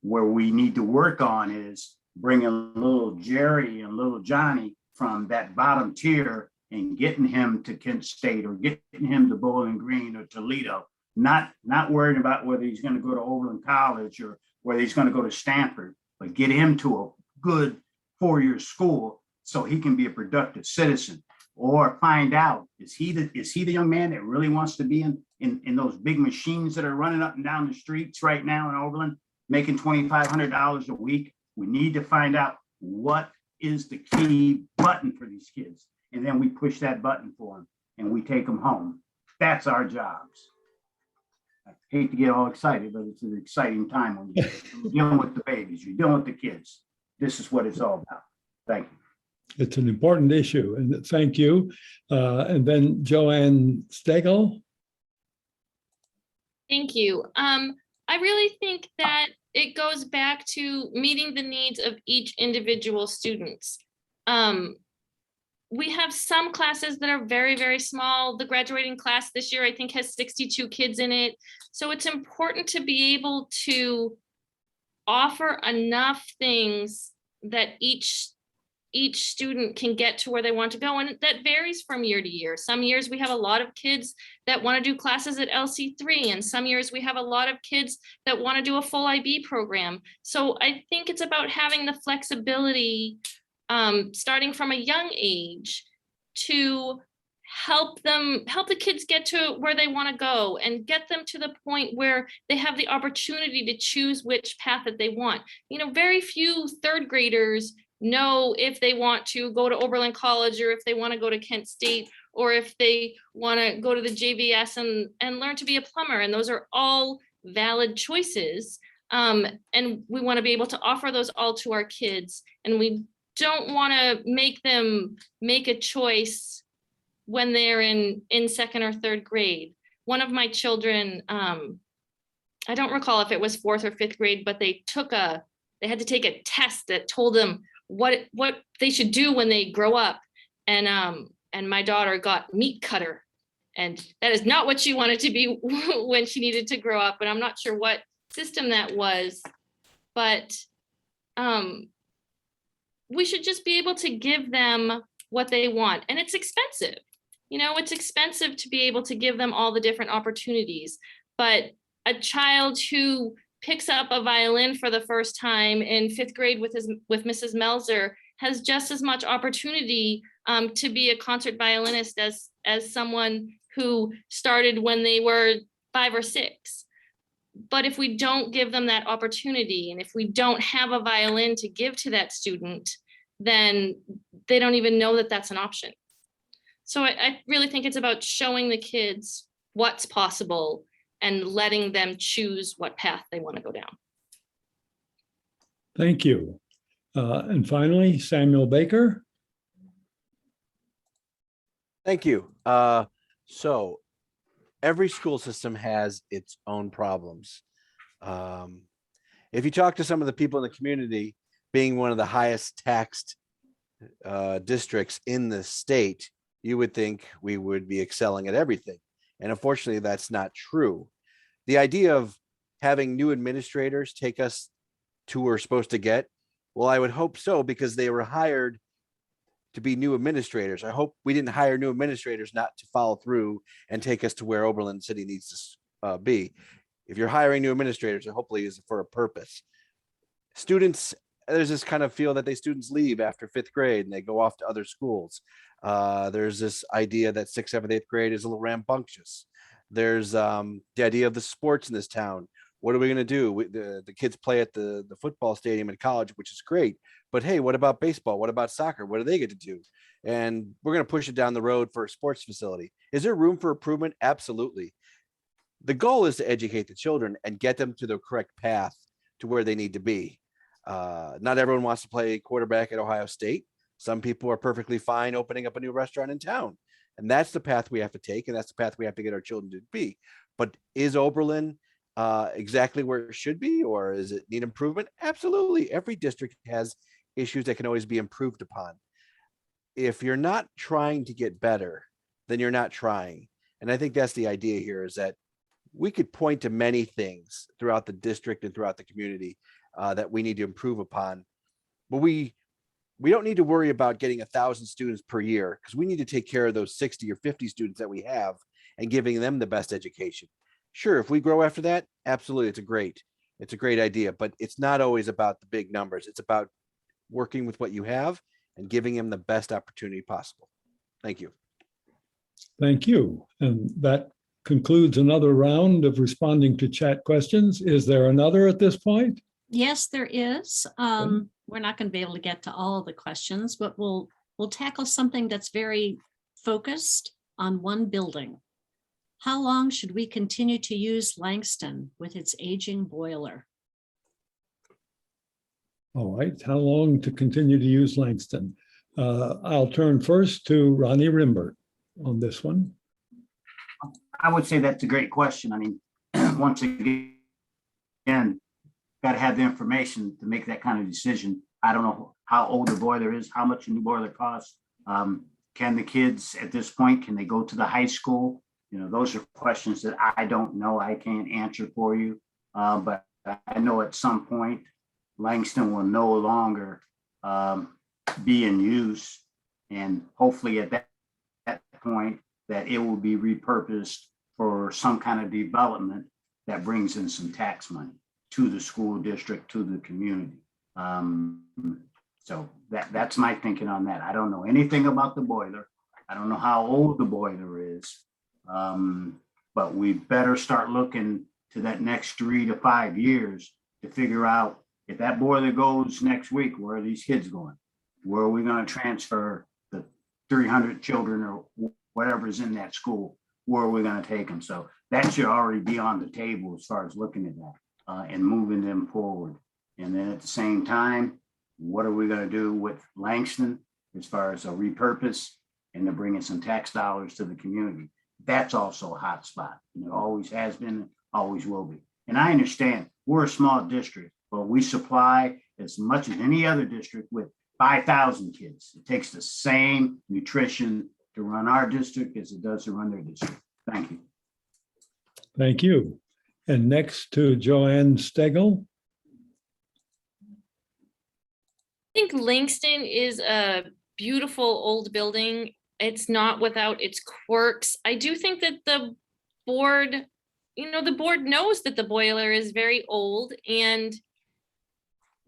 Where we need to work on is bringing little Jerry and little Johnny from that bottom tier and getting him to Kent State or getting him to Bowling Green or Toledo, not worrying about whether he's going to go to Oberlin College or whether he's going to go to Stanford, but get him to a good four-year school so he can be a productive citizen. Or find out, is he the young man that really wants to be in those big machines that are running up and down the streets right now in Oberlin, making $2,500 a week? We need to find out what is the key button for these kids. And then we push that button for them and we take them home. That's our jobs. I hate to get all excited, but it's an exciting time when you're dealing with the babies, you're dealing with the kids. This is what it's all about. Thank you. It's an important issue, and thank you. And then Joanne Stegel. Thank you. I really think that it goes back to meeting the needs of each individual students. We have some classes that are very, very small. The graduating class this year, I think, has 62 kids in it. So it's important to be able to offer enough things that each student can get to where they want to go. And that varies from year to year. Some years we have a lot of kids that want to do classes at LC3, and some years we have a lot of kids that want to do a full IB program. So I think it's about having the flexibility, starting from a young age, to help the kids get to where they want to go and get them to the point where they have the opportunity to choose which path that they want. You know, very few third graders know if they want to go to Oberlin College or if they want to go to Kent State or if they want to go to the JVS and learn to be a plumber. And those are all valid choices. And we want to be able to offer those all to our kids. And we don't want to make them make a choice when they're in second or third grade. One of my children, I don't recall if it was fourth or fifth grade, but they had to take a test that told them what they should do when they grow up. And my daughter got meat cutter, and that is not what she wanted to be when she needed to grow up. And I'm not sure what system that was, but we should just be able to give them what they want. And it's expensive. You know, it's expensive to be able to give them all the different opportunities, but a child who picks up a violin for the first time in fifth grade with Mrs. Melzer has just as much opportunity to be a concert violinist as someone who started when they were 5 or 6. But if we don't give them that opportunity, and if we don't have a violin to give to that student, then they don't even know that that's an option. So I really think it's about showing the kids what's possible and letting them choose what path they want to go down. Thank you. And finally, Samuel Baker. Thank you. So every school system has its own problems. If you talk to some of the people in the community, being one of the highest taxed districts in the state, you would think we would be excelling at everything. And unfortunately, that's not true. The idea of having new administrators take us to where we're supposed to get, well, I would hope so, because they were hired to be new administrators. I hope we didn't hire new administrators not to follow through and take us to where Oberlin City needs to be. If you're hiring new administrators, it hopefully is for a purpose. Students, there's this kind of feel that students leave after 5th grade and they go off to other schools. There's this idea that 6th, 7th, 8th grade is a little rambunctious. There's the idea of the sports in this town. What are we going to do? The kids play at the football stadium in college, which is great. But hey, what about baseball? What about soccer? What do they get to do? And we're going to push it down the road for a sports facility. Is there room for improvement? Absolutely. The goal is to educate the children and get them to the correct path to where they need to be. Not everyone wants to play quarterback at Ohio State. Some people are perfectly fine opening up a new restaurant in town. And that's the path we have to take. And that's the path we have to get our children to be. But is Oberlin exactly where it should be, or is it need improvement? Absolutely. Every district has issues that can always be improved upon. If you're not trying to get better, then you're not trying. And I think that's the idea here, is that we could point to many things throughout the district and throughout the community that we need to improve upon. but we don't need to worry about getting 1,000 students per year, because we need to take care of those 60 or 50 students that we have and giving them the best education. Sure, if we grow after that, absolutely, it's a great idea, but it's not always about the big numbers. It's about working with what you have and giving them the best opportunity possible. Thank you. Thank you. And that concludes another round of responding to chat questions. Is there another at this point? Yes, there is. We're not going to be able to get to all of the questions, but we'll tackle something that's very focused on one building. How long should we continue to use Langston with its aging boiler? All right, how long to continue to use Langston? I'll turn first to Ronnie Rimbert on this one. I would say that's a great question. I mean, once again, got to have the information to make that kind of decision. I don't know how old the boiler is, how much a new boiler costs. Can the kids at this point, can they go to the high school? You know, those are questions that I don't know. I can't answer for you. But I know at some point, Langston will no longer be in use. And hopefully at that point, that it will be repurposed for some kind of development that brings in some tax money to the school district, to the community. So that's my thinking on that. I don't know anything about the boiler. I don't know how old the boiler is. But we better start looking to that next 3 to 5 years to figure out if that boiler goes next week, where are these kids going? Where are we going to transfer the 300 children or whatever is in that school? Where are we going to take them? So that should already be on the table as far as looking at that and moving them forward. And then at the same time, what are we going to do with Langston as far as a repurpose and to bring in some tax dollars to the community? That's also a hot spot. And it always has been, always will be. And I understand we're a small district, but we supply as much as any other district with 5,000 kids. It takes the same nutrition to run our district as it does to run their district. Thank you. Thank you. And next to Joanne Stegel. I think Langston is a beautiful old building. It's not without its quirks. I do think that the board, the board knows that the boiler is very old, and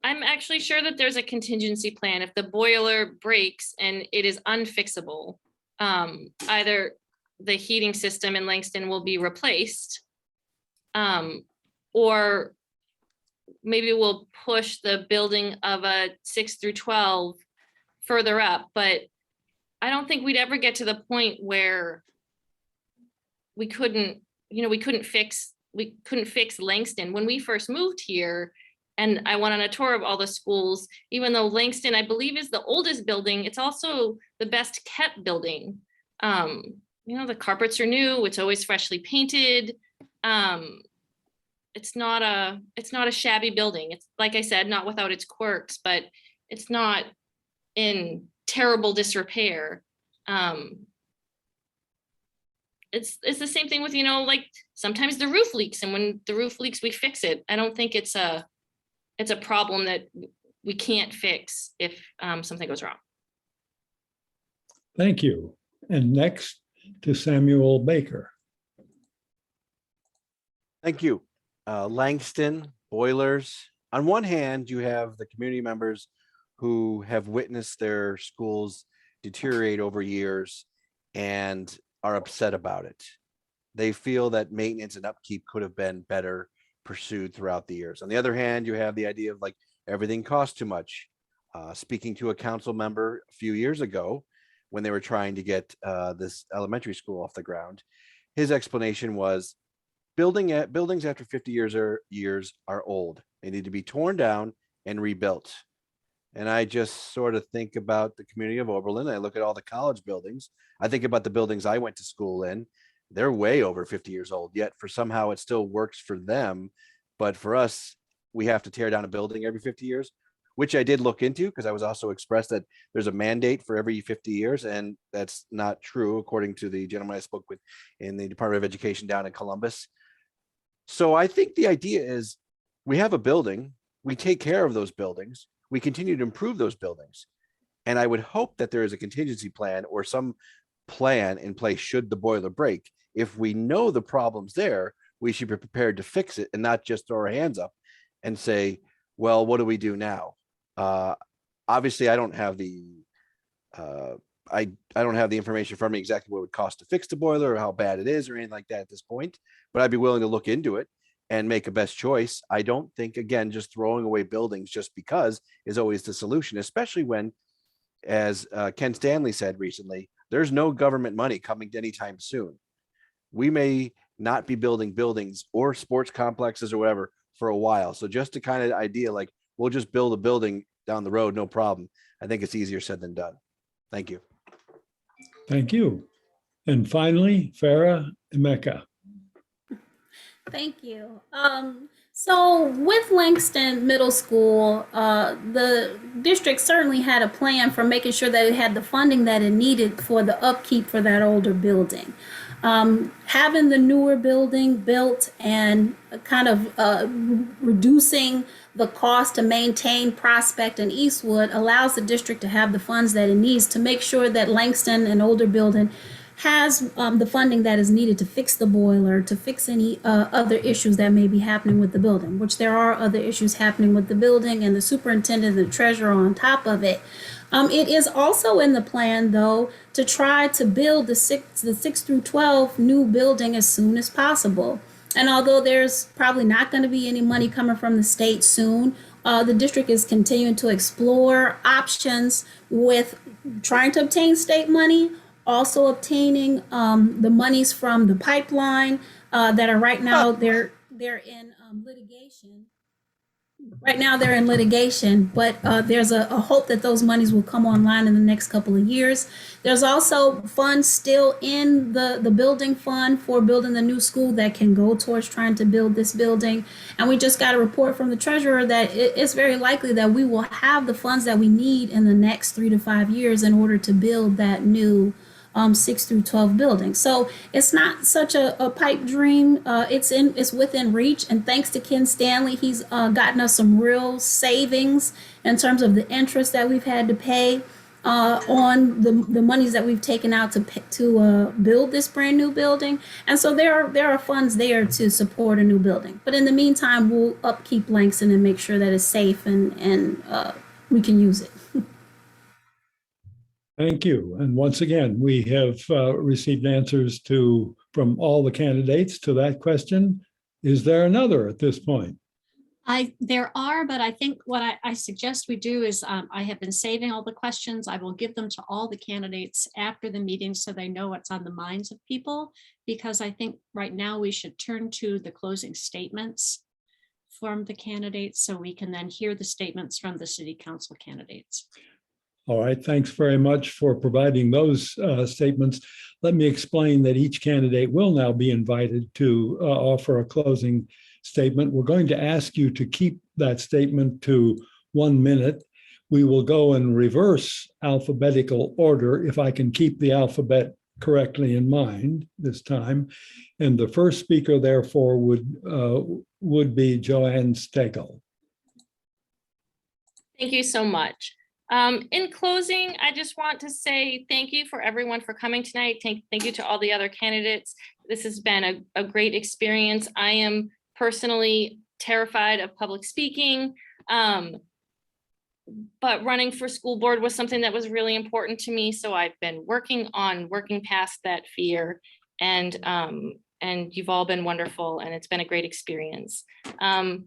I'm actually sure that there's a contingency plan. If the boiler breaks and it is unfixable, either the heating system in Langston will be replaced, or maybe we'll push the building of a 6 through 12 further up. But I don't think we'd ever get to the point where we couldn't fix Langston. When we first moved here, and I went on a tour of all the schools, even though Langston, I believe, is the oldest building, it's also the best kept building. The carpets are new, it's always freshly painted. It's not a shabby building. It's, like I said, not without its quirks, but it's not in terrible disrepair. It's the same thing with, like sometimes the roof leaks, and when the roof leaks, we fix it. I don't think it's a problem that we can't fix if something goes wrong. Thank you. And next to Samuel Baker. Thank you. Langston, boilers. On one hand, you have the community members who have witnessed their schools deteriorate over years and are upset about it. They feel that maintenance and upkeep could have been better pursued throughout the years. On the other hand, you have the idea of like everything costs too much. Speaking to a council member a few years ago when they were trying to get this elementary school off the ground, his explanation was buildings after 50 years are old. They need to be torn down and rebuilt. And I just sort of think about the community of Oberlin. I look at all the college buildings. I think about the buildings I went to school in. They're way over 50 years old, yet for somehow it still works for them. But for us, we have to tear down a building every 50 years, which I did look into because I was also expressed that there's a mandate for every 50 years. And that's not true, according to the gentleman I spoke with in the Department of Education down in Columbus. So I think the idea is we have a building, we take care of those buildings, we continue to improve those buildings. And I would hope that there is a contingency plan or some plan in place should the boiler break. If we know the problem's there, we should be prepared to fix it and not just throw our hands up and say, well, what do we do now? Obviously, I don't have the I don't have the information from me exactly what it would cost to fix the boiler or how bad it is or anything like that at this point, but I'd be willing to look into it and make a best choice. I don't think, again, just throwing away buildings just because is always the solution, especially when, as Ken Stanley said recently, there's no government money coming anytime soon. We may not be building buildings or sports complexes or whatever for a while. So just to kind of idea, like, we'll just build a building down the road, no problem. I think it's easier said than done. Thank you. Thank you. And finally, Farah Emeka. Thank you. So with Langston Middle School, the district certainly had a plan for making sure that it had the funding that it needed for the upkeep for that older building. Having the newer building built and kind of reducing the cost to maintain Prospect and Eastwood allows the district to have the funds that it needs to make sure that Langston, an older building, has the funding that is needed to fix the boiler, to fix any other issues that may be happening with the building, which there are other issues happening with the building, and the superintendent and the treasurer on top of it. It is also in the plan, though, to try to build the 6 through 12 new building as soon as possible. And although there's probably not going to be any money coming from the state soon, the district is continuing to explore options with trying to obtain state money, also obtaining the monies from the pipeline that are right now they're in litigation. Right now they're in litigation, but there's a hope that those monies will come online in the next couple of years. There's also funds still in the building fund for building the new school that can go towards trying to build this building. And we just got a report from the treasurer that it's very likely that we will have the funds that we need in the next 3 to 5 years in order to build that new 6 through 12 building. So it's not such a pipe dream. It's within reach. And thanks to Ken Stanley, he's gotten us some real savings in terms of the interest that we've had to pay on the monies that we've taken out to build this brand new building. And so there are funds there to support a new building. But in the meantime, we'll upkeep Langston and make sure that it's safe and we can use it. Thank you. And once again, we have received answers from all the candidates to that question. Is there another at this point? There are, but I think what I suggest we do is I have been saving all the questions. I will give them to all the candidates after the meeting so they know what's on the minds of people, because I think right now we should turn to the closing statements from the candidates so we can then hear the statements from the city council candidates. All right, thanks very much for providing those statements. Let me explain that each candidate will now be invited to offer a closing statement. We're going to ask you to keep that statement to 1 minute. We will go in reverse alphabetical order, if I can keep the alphabet correctly in mind this time. And the first speaker, therefore, would be Joanne Stegel. Thank you so much. In closing, I just want to say thank you for everyone for coming tonight. Thank you to all the other candidates. This has been a great experience. I am personally terrified of public speaking, but running for school board was something that was really important to me. So I've been working past that fear, and you've all been wonderful, and it's been a great experience. I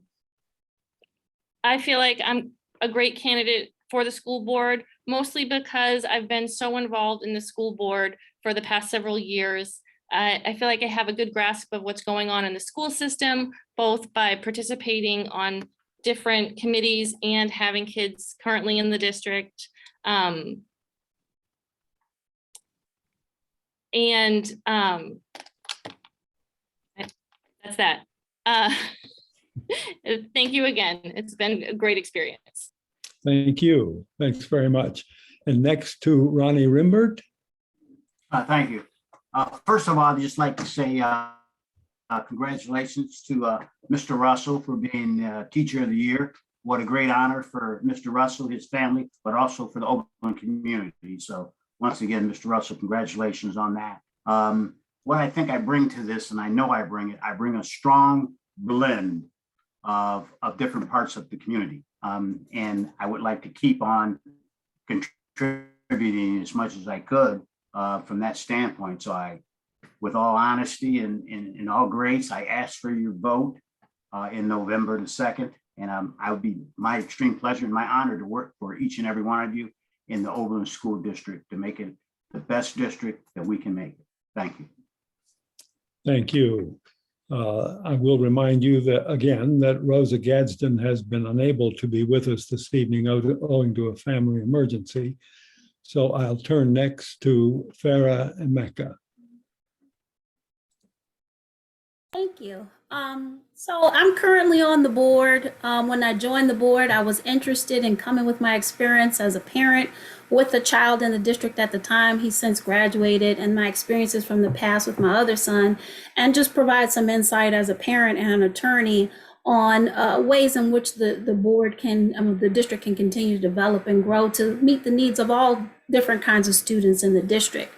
feel like I'm a great candidate for the school board, mostly because I've been so involved in the school board for the past several years. I feel like I have a good grasp of what's going on in the school system, both by participating on different committees and having kids currently in the district. That's that. Thank you again. It's been a great experience. Thank you. Thanks very much. And next to Ronnie Rimbert. Thank you. First of all, I'd just like to say congratulations to Mr. Russell for being Teacher of the Year. what a great honor for Mr. Russell, his family, but also for the Oberlin community. So once again, Mr. Russell, congratulations on that. What I think I bring to this, and I know I bring a strong blend of different parts of the community. And I would like to keep on contributing as much as I could from that standpoint. So I, with all honesty and in all grace, I ask for your vote in November the 2nd. And I would be my extreme pleasure and my honor to work for each and every one of you in the Oberlin School District to make it the best district that we can make it. Thank you. Thank you. I will remind you that again, that Rosa Gadsden has been unable to be with us this evening owing to a family emergency. So I'll turn next to Farah and Mecca. Thank you. So I'm currently on the board. When I joined the board, I was interested in coming with my experience as a parent with a child in the district at the time. He's since graduated, and my experiences from the past with my other son, and just provide some insight as a parent and an attorney on ways in which the board can, the district can continue to develop and grow to meet the needs of all different kinds of students in the district.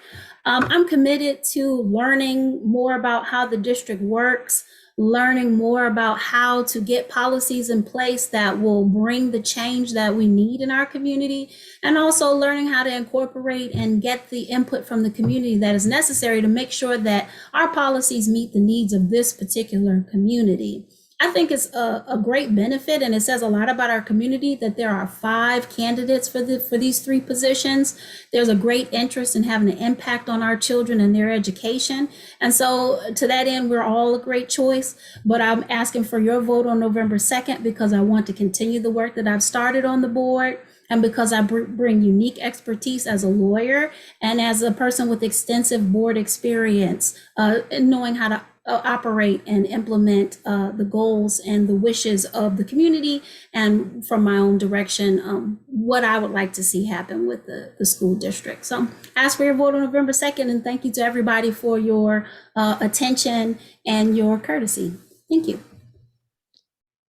I'm committed to learning more about how the district works, learning more about how to get policies in place that will bring the change that we need in our community, and also learning how to incorporate and get the input from the community that is necessary to make sure that our policies meet the needs of this particular community. I think it's a great benefit, and it says a lot about our community that there are 5 candidates for these 3 positions. There's a great interest in having an impact on our children and their education. And so to that end, we're all a great choice, but I'm asking for your vote on November 2nd because I want to continue the work that I've started on the board, and because I bring unique expertise as a lawyer and as a person with extensive board experience, knowing how to operate and implement the goals and the wishes of the community, and from my own direction, what I would like to see happen with the school district. So ask for your vote on November 2nd, and thank you to everybody for your attention and your courtesy. Thank you.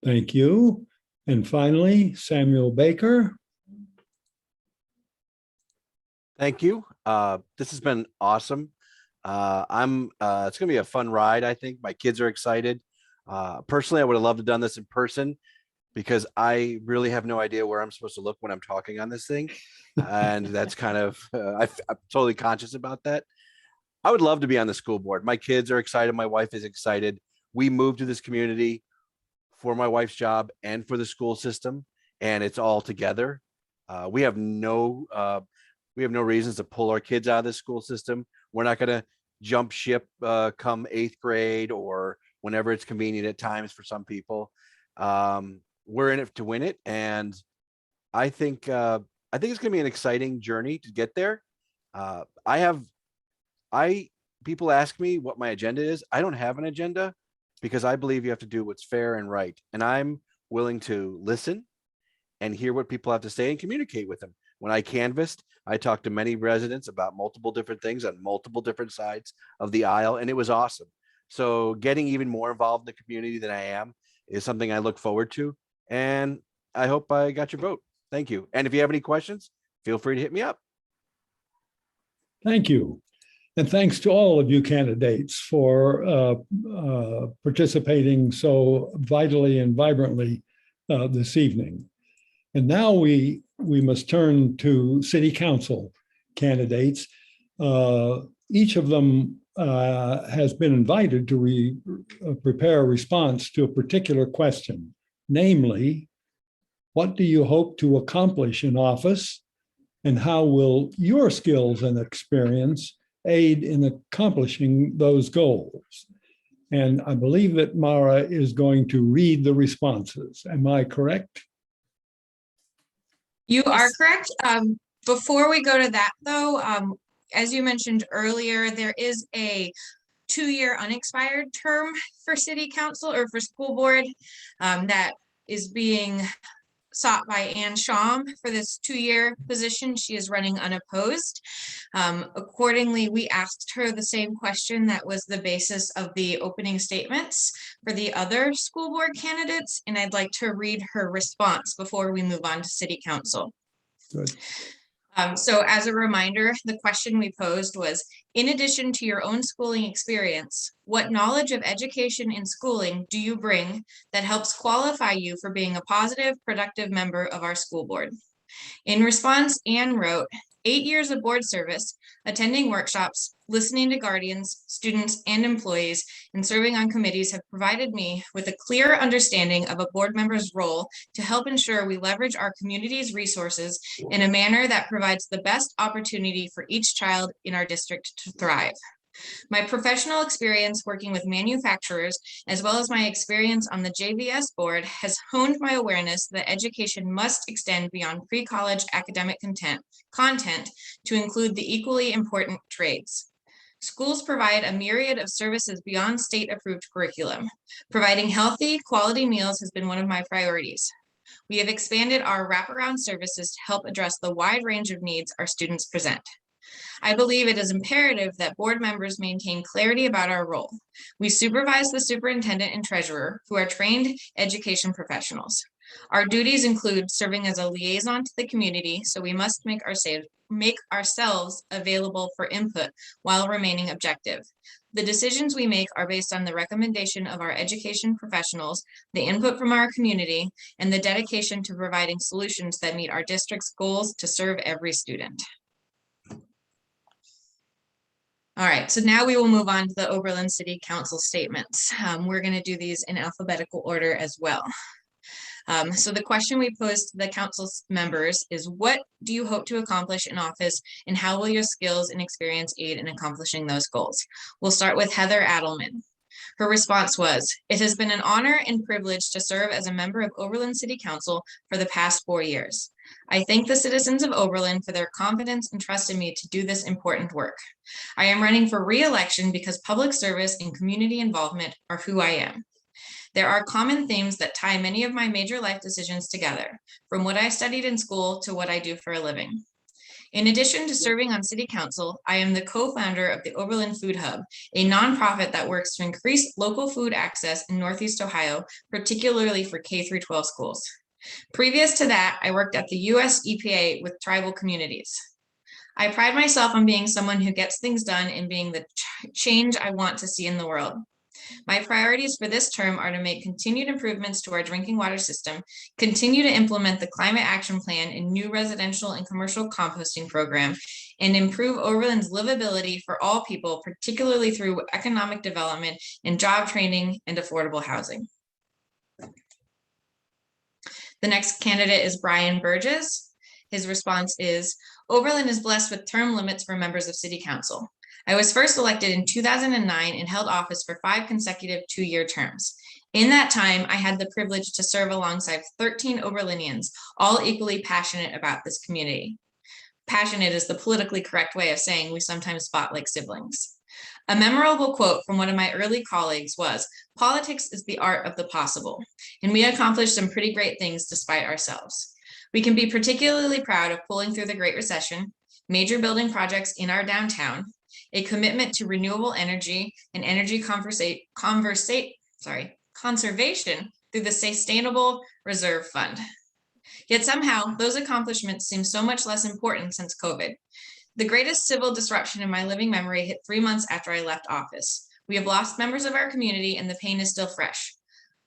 Thank you. And finally, Samuel Baker. Thank you. This has been awesome. It's gonna be a fun ride. I think my kids are excited. Personally, I would have loved to have done this in person because I really have no idea where I'm supposed to look when I'm talking on this thing. And that's kind of, I'm totally conscious about that. I would love to be on the school board. My kids are excited. My wife is excited. We moved to this community for my wife's job and for the school system, and it's all together. We have no reasons to pull our kids out of the school system. We're not going to jump ship come 8th grade or whenever it's convenient at times for some people. We're in it to win it, and I think it's going to be an exciting journey to get there. People ask me what my agenda is. I don't have an agenda because I believe you have to do what's fair and right, and I'm willing to listen and hear what people have to say and communicate with them. When I canvassed, I talked to many residents about multiple different things on multiple different sides of the aisle, and it was awesome. So getting even more involved in the community than I am is something I look forward to, and I hope I got your vote. Thank you. And if you have any questions, feel free to hit me up. Thank you. And thanks to all of you candidates for participating so vitally and vibrantly this evening. And now we must turn to City Council candidates. Each of them has been invited to prepare a response to a particular question, namely, what do you hope to accomplish in office, and how will your skills and experience aid in accomplishing those goals? And I believe that Mara is going to read the responses. Am I correct? You are correct. Before we go to that, though, as you mentioned earlier, there is a 2-year unexpired term for city council or for school board that is being sought by Ann Schaum for this 2-year position. She is running unopposed. Accordingly, we asked her the same question that was the basis of the opening statements for the other school board candidates, and I'd like to read her response before we move on to City Council. Good. So as a reminder, the question we posed was, in addition to your own schooling experience, what knowledge of education and schooling do you bring that helps qualify you for being a positive, productive member of our school board? In response, Anne wrote, 8 years of board service, attending workshops, listening to guardians, students, and employees, and serving on committees have provided me with a clear understanding of a board member's role to help ensure we leverage our community's resources in a manner that provides the best opportunity for each child in our district to thrive. My professional experience working with manufacturers, as well as my experience on the JVS board, has honed my awareness that education must extend beyond pre-college academic content to include the equally important trades. Schools provide a myriad of services beyond state-approved curriculum. Providing healthy, quality meals has been one of my priorities. We have expanded our wraparound services to help address the wide range of needs our students present. I believe it is imperative that board members maintain clarity about our role. We supervise the superintendent and treasurer, who are trained education professionals. Our duties include serving as a liaison to the community, so we must make ourselves available for input while remaining objective. The decisions we make are based on the recommendation of our education professionals, the input from our community, and the dedication to providing solutions that meet our district's goals to serve every student. All right, so now we will move on to the Oberlin City Council statements. We're going to do these in alphabetical order as well. So the question we posed to the council members is, what do you hope to accomplish in office, and how will your skills and experience aid in accomplishing those goals? We'll start with Heather Adelman. Her response was, it has been an honor and privilege to serve as a member of Oberlin City Council for the past 4 years. I thank the citizens of Oberlin for their confidence and trust in me to do this important work. I am running for re-election because public service and community involvement are who I am. There are common themes that tie many of my major life decisions together, from what I studied in school to what I do for a living. In addition to serving on City Council, I am the co-founder of the Oberlin Food Hub, a nonprofit that works to increase local food access in Northeast Ohio, particularly for K-12 schools. Previous to that, I worked at the US EPA with tribal communities. I pride myself on being someone who gets things done and being the change I want to see in the world. My priorities for this term are to make continued improvements to our drinking water system, continue to implement the climate action plan and new residential and commercial composting program, and improve Oberlin's livability for all people, particularly through economic development and job training and affordable housing. The next candidate is Brian Burgess. His response is, Oberlin is blessed with term limits for members of City Council. I was first elected in 2009 and held office for 5 consecutive 2-year terms. In that time, I had the privilege to serve alongside 13 Oberlinians, all equally passionate about this community. Passionate is the politically correct way of saying we sometimes fought like siblings. A memorable quote from one of my early colleagues was, politics is the art of the possible, and we accomplished some pretty great things despite ourselves. We can be particularly proud of pulling through the Great Recession, major building projects in our downtown, a commitment to renewable energy and energy conservation through the Sustainable Reserve Fund. Yet somehow those accomplishments seem so much less important since COVID. The greatest civil disruption in my living memory hit 3 months after I left office. We have lost members of our community and the pain is still fresh.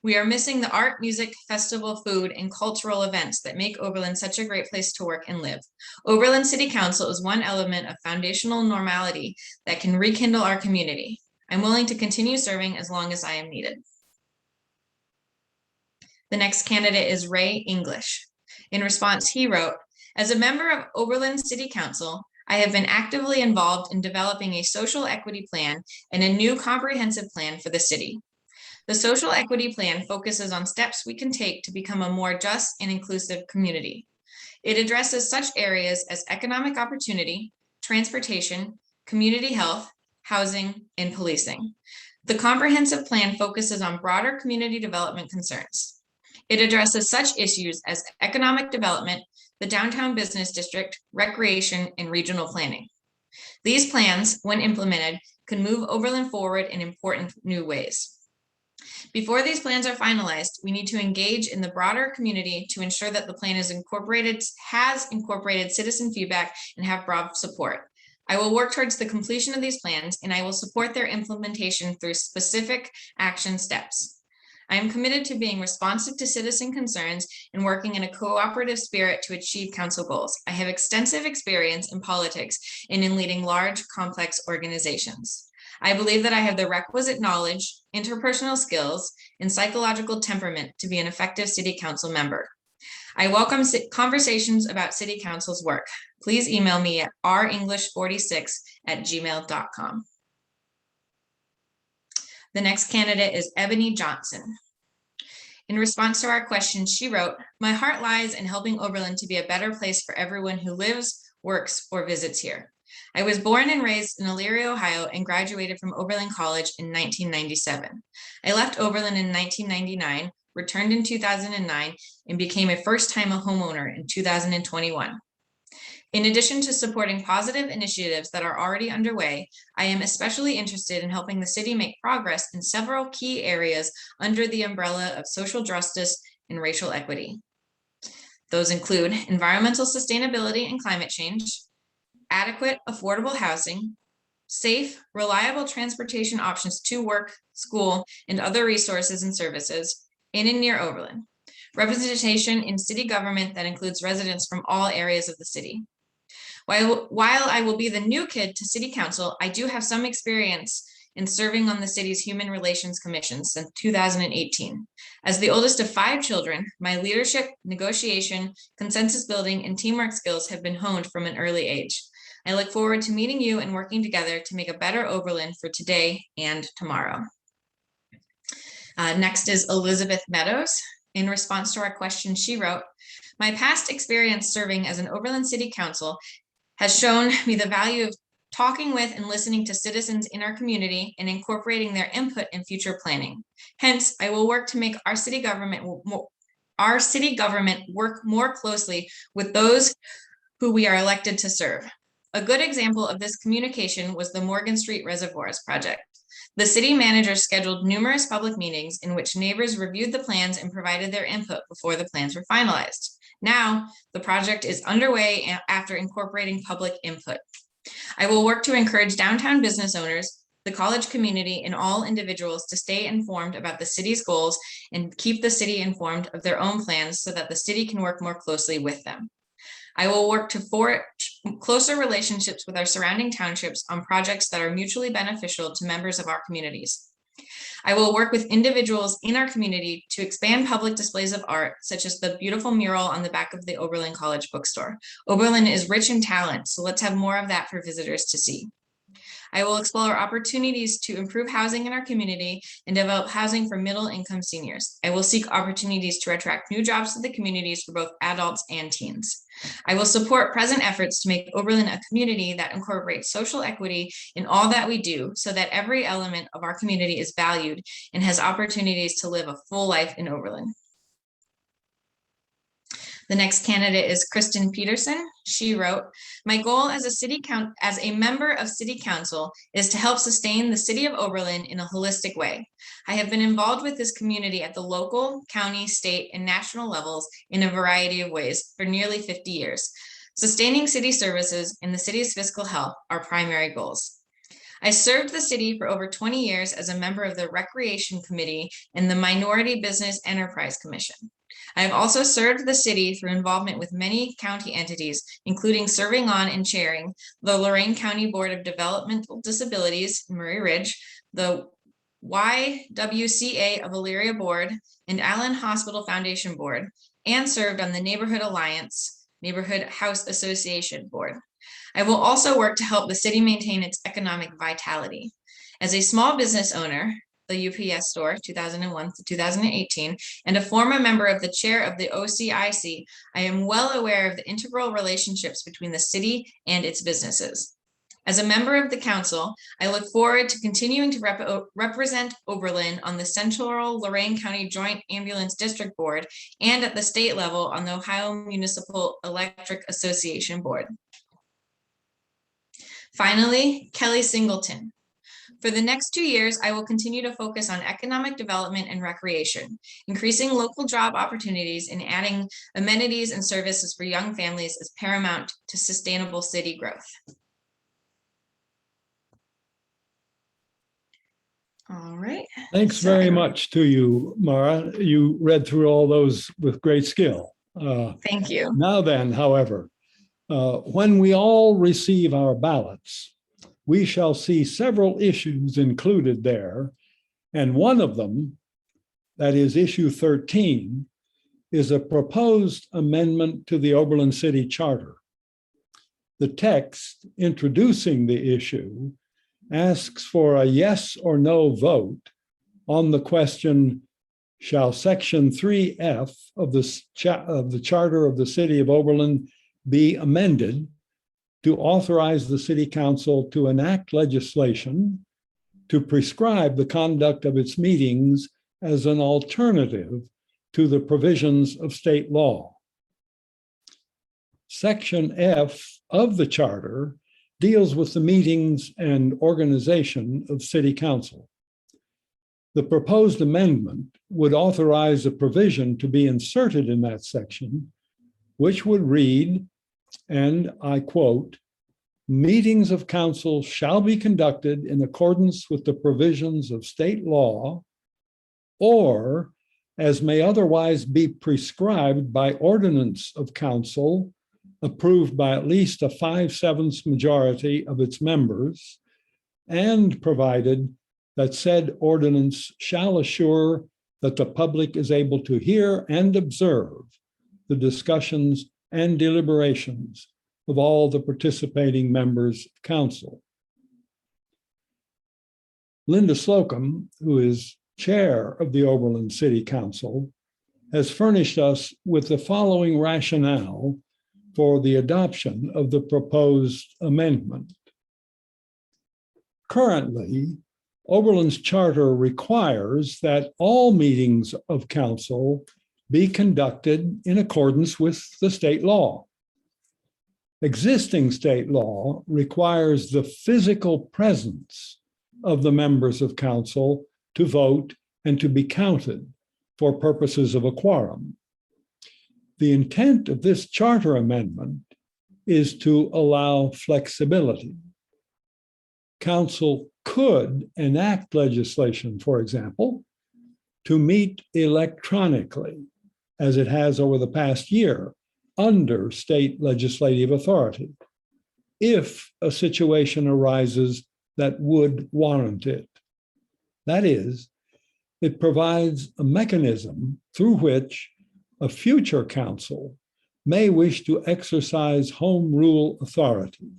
We are missing the art, music, festival, food, and cultural events that make Oberlin such a great place to work and live. Oberlin City Council is one element of foundational normality that can rekindle our community. I'm willing to continue serving as long as I am needed. The next candidate is Ray English. In response, he wrote, as a member of Oberlin City Council, I have been actively involved in developing a social equity plan and a new comprehensive plan for the city. The social equity plan focuses on steps we can take to become a more just and inclusive community. It addresses such areas as economic opportunity, transportation, community health, housing, and policing. The comprehensive plan focuses on broader community development concerns. It addresses such issues as economic development, the downtown business district, recreation, and regional planning. These plans, when implemented, can move Oberlin forward in important new ways. Before these plans are finalized, we need to engage in the broader community to ensure that the plan has incorporated citizen feedback and have broad support. I will work towards the completion of these plans, and I will support their implementation through specific action steps. I am committed to being responsive to citizen concerns and working in a cooperative spirit to achieve council goals. I have extensive experience in politics and in leading large, complex organizations. I believe that I have the requisite knowledge, interpersonal skills, and psychological temperament to be an effective city council member. I welcome conversations about city council's work. Please email me at renglish46@gmail.com. The next candidate is Ebony Johnson. In response to our question, she wrote, "My heart lies in helping Oberlin to be a better place for everyone who lives, works, or visits here. I was born and raised in Elyria, Ohio, and graduated from Oberlin College in 1997. I left Oberlin in 1999, returned in 2009, and became a first-time homeowner in 2021. In addition to supporting positive initiatives that are already underway, I am especially interested in helping the city make progress in several key areas under the umbrella of social justice and racial equity. Those include environmental sustainability and climate change, adequate, affordable housing, safe, reliable transportation options to work, school, and other resources and services in and near Oberlin, representation in city government that includes residents from all areas of the city. While I will be the new kid to city council, I do have some experience in serving on the city's Human Relations Commission since 2018. As the oldest of 5 children, my leadership, negotiation, consensus building, and teamwork skills have been honed from an early age. I look forward to meeting you and working together to make a better Oberlin for today and tomorrow." Next is Elizabeth Meadows. In response to our question, she wrote, "My past experience serving as an Oberlin City Council has shown me the value of talking with and listening to citizens in our community and incorporating their input in future planning. Hence, I will work to make our city government work more closely with those who we are elected to serve. A good example of this communication was the Morgan Street Reservoirs project. The city manager scheduled numerous public meetings in which neighbors reviewed the plans and provided their input before the plans were finalized. Now, the project is underway after incorporating public input. I will work to encourage downtown business owners, the college community, and all individuals to stay informed about the city's goals and keep the city informed of their own plans so that the city can work more closely with them. I will work to forge closer relationships with our surrounding townships on projects that are mutually beneficial to members of our communities. I will work with individuals in our community to expand public displays of art, such as the beautiful mural on the back of the Oberlin College bookstore. Oberlin is rich in talent, so let's have more of that for visitors to see. I will explore opportunities to improve housing in our community and develop housing for middle-income seniors. I will seek opportunities to attract new jobs to the communities for both adults and teens. I will support present efforts to make Oberlin a community that incorporates social equity in all that we do so that every element of our community is valued and has opportunities to live a full life in Oberlin." The next candidate is Kristen Peterson. She wrote, "My goal as a member of City Council is to help sustain the city of Oberlin in a holistic way. I have been involved with this community at the local, county, state, and national levels in a variety of ways for nearly 50 years. Sustaining city services and the city's fiscal health are primary goals. I served the city for over 20 years as a member of the Recreation Committee and the Minority Business Enterprise Commission. I have also served the city through involvement with many county entities, including serving on and chairing the Lorain County Board of Developmental Disabilities, Murray Ridge, the YWCA of Elyria Board, and Allen Hospital Foundation Board, and served on the Neighborhood Alliance Neighborhood House Association Board. I will also work to help the city maintain its economic vitality. As a small business owner, the UPS store 2001 to 2018, and a former member of the chair of the OCCN, I am well aware of the integral relationships between the city and its businesses. As a member of the council, I look forward to continuing to represent Oberlin on the Central Lorain County Joint Ambulance District Board and at the state level on the Ohio Municipal Electric Association Board. Finally, Kelly Singleton. For the next 2 years, I will continue to focus on economic development and recreation, increasing local job opportunities and adding amenities and services for young families is paramount to sustainable city growth. All right. Thanks So very I- much to you, Mara. You read through all those with great skill. Thank you. Now then, however, when we all receive our ballots, we shall see several issues included there. And one of them, that is issue 13, is a proposed amendment to the Oberlin City Charter. The text introducing the issue asks for a yes or no vote on the question, shall section 3F of the Charter of the City of Oberlin be amended to authorize the City Council to enact legislation to prescribe the conduct of its meetings as an alternative to the provisions of state law. Section F of the Charter deals with the meetings and organization of City Council. The proposed amendment would authorize a provision to be inserted in that section, which would read, and I quote, "Meetings of council shall be conducted in accordance with the provisions of state law or as may otherwise be prescribed by ordinance of council approved by at least a 5/7 majority of its members, and provided that said ordinance shall assure that the public is able to hear and observe the discussions and deliberations of all the participating members of council." Linda Slocum, who is chair of the Oberlin City Council, has furnished us with the following rationale for the adoption of the proposed amendment. Currently, Oberlin's charter requires that all meetings of council be conducted in accordance with the state law. Existing state law requires the physical presence of the members of council to vote and to be counted for purposes of a quorum. The intent of this charter amendment is to allow flexibility. Council could enact legislation, for example, to meet electronically, as it has over the past year, under state legislative authority, if a situation arises that would warrant it. That is, it provides a mechanism through which a future council may wish to exercise home rule authority.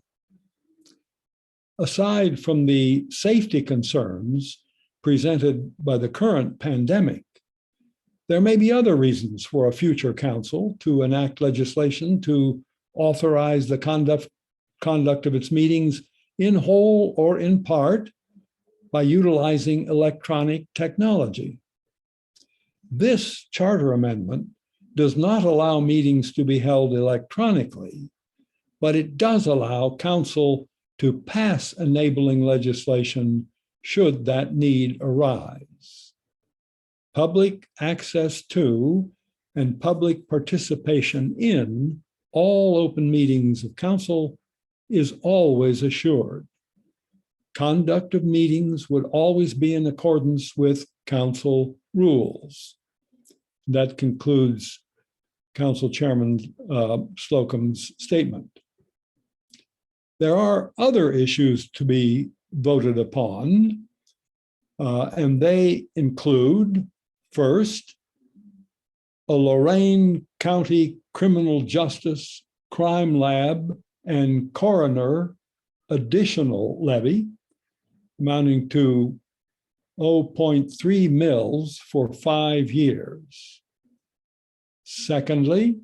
Aside from the safety concerns presented by the current pandemic, there may be other reasons for a future council to enact legislation to authorize the conduct of its meetings in whole or in part by utilizing electronic technology. This charter amendment does not allow meetings to be held electronically, but it does allow council to pass enabling legislation should that need arise. Public access to and public participation in all open meetings of council is always assured. Conduct of meetings would always be in accordance with council rules. That concludes Council Chairman Slocum's statement. There are other issues to be voted upon, and they include, first, a Lorain County Criminal Justice Crime Lab and Coroner additional levy amounting to 0.3 mils for 5 years. Secondly,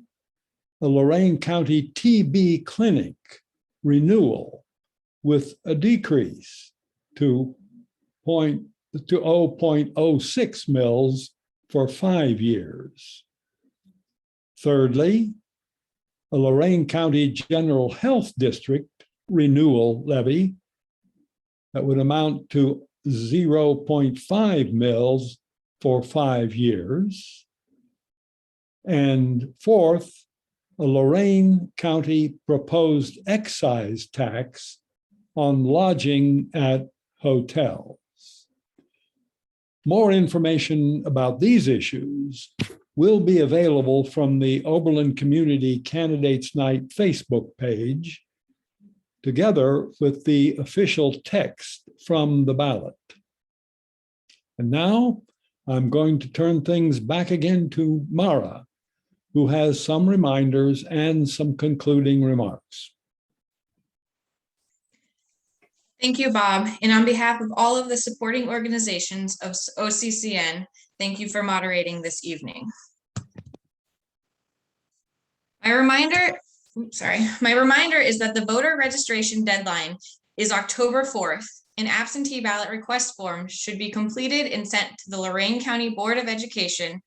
a Lorain County TB clinic renewal with a decrease to 0.06 mils for 5 years. Thirdly, a Lorain County General Health District renewal levy that would amount to 0.5 mils for 5 years. And fourth, a Lorain County proposed excise tax on lodging at hotels. More information about these issues will be available from the Oberlin Community Candidates Night Facebook page, together with the official text from the ballot. And now I'm going to turn things back again to Mara, who has some reminders and some concluding remarks. Thank you, Bob. And on behalf of all of the supporting organizations of OCCN, thank you for moderating this evening. My reminder is that the voter registration deadline is October 4th, and absentee ballot request forms should be completed and sent to the Lorain County Board of Education,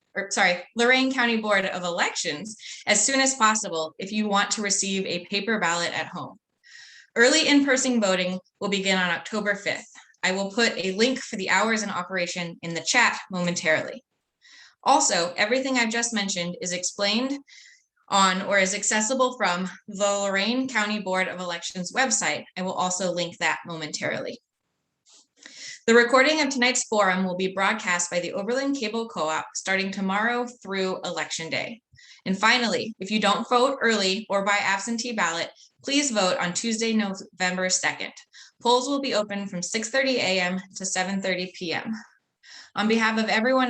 Lorain County Board of Elections as soon as possible if you want to receive a paper ballot at home. Early in-person voting will begin on October 5th. I will put a link for the hours in operation in the chat momentarily. Also, everything I've just mentioned is explained on or is accessible from the Lorain County Board of Elections website. I will also link that momentarily. The recording of tonight's forum will be broadcast by the Oberlin Cable Co-op starting tomorrow through Election Day. And finally, if you don't vote early or by absentee ballot, please vote on Tuesday, November 2nd. Polls will be open from 6:30 a.m. to 7:30 p.m. On behalf of everyone at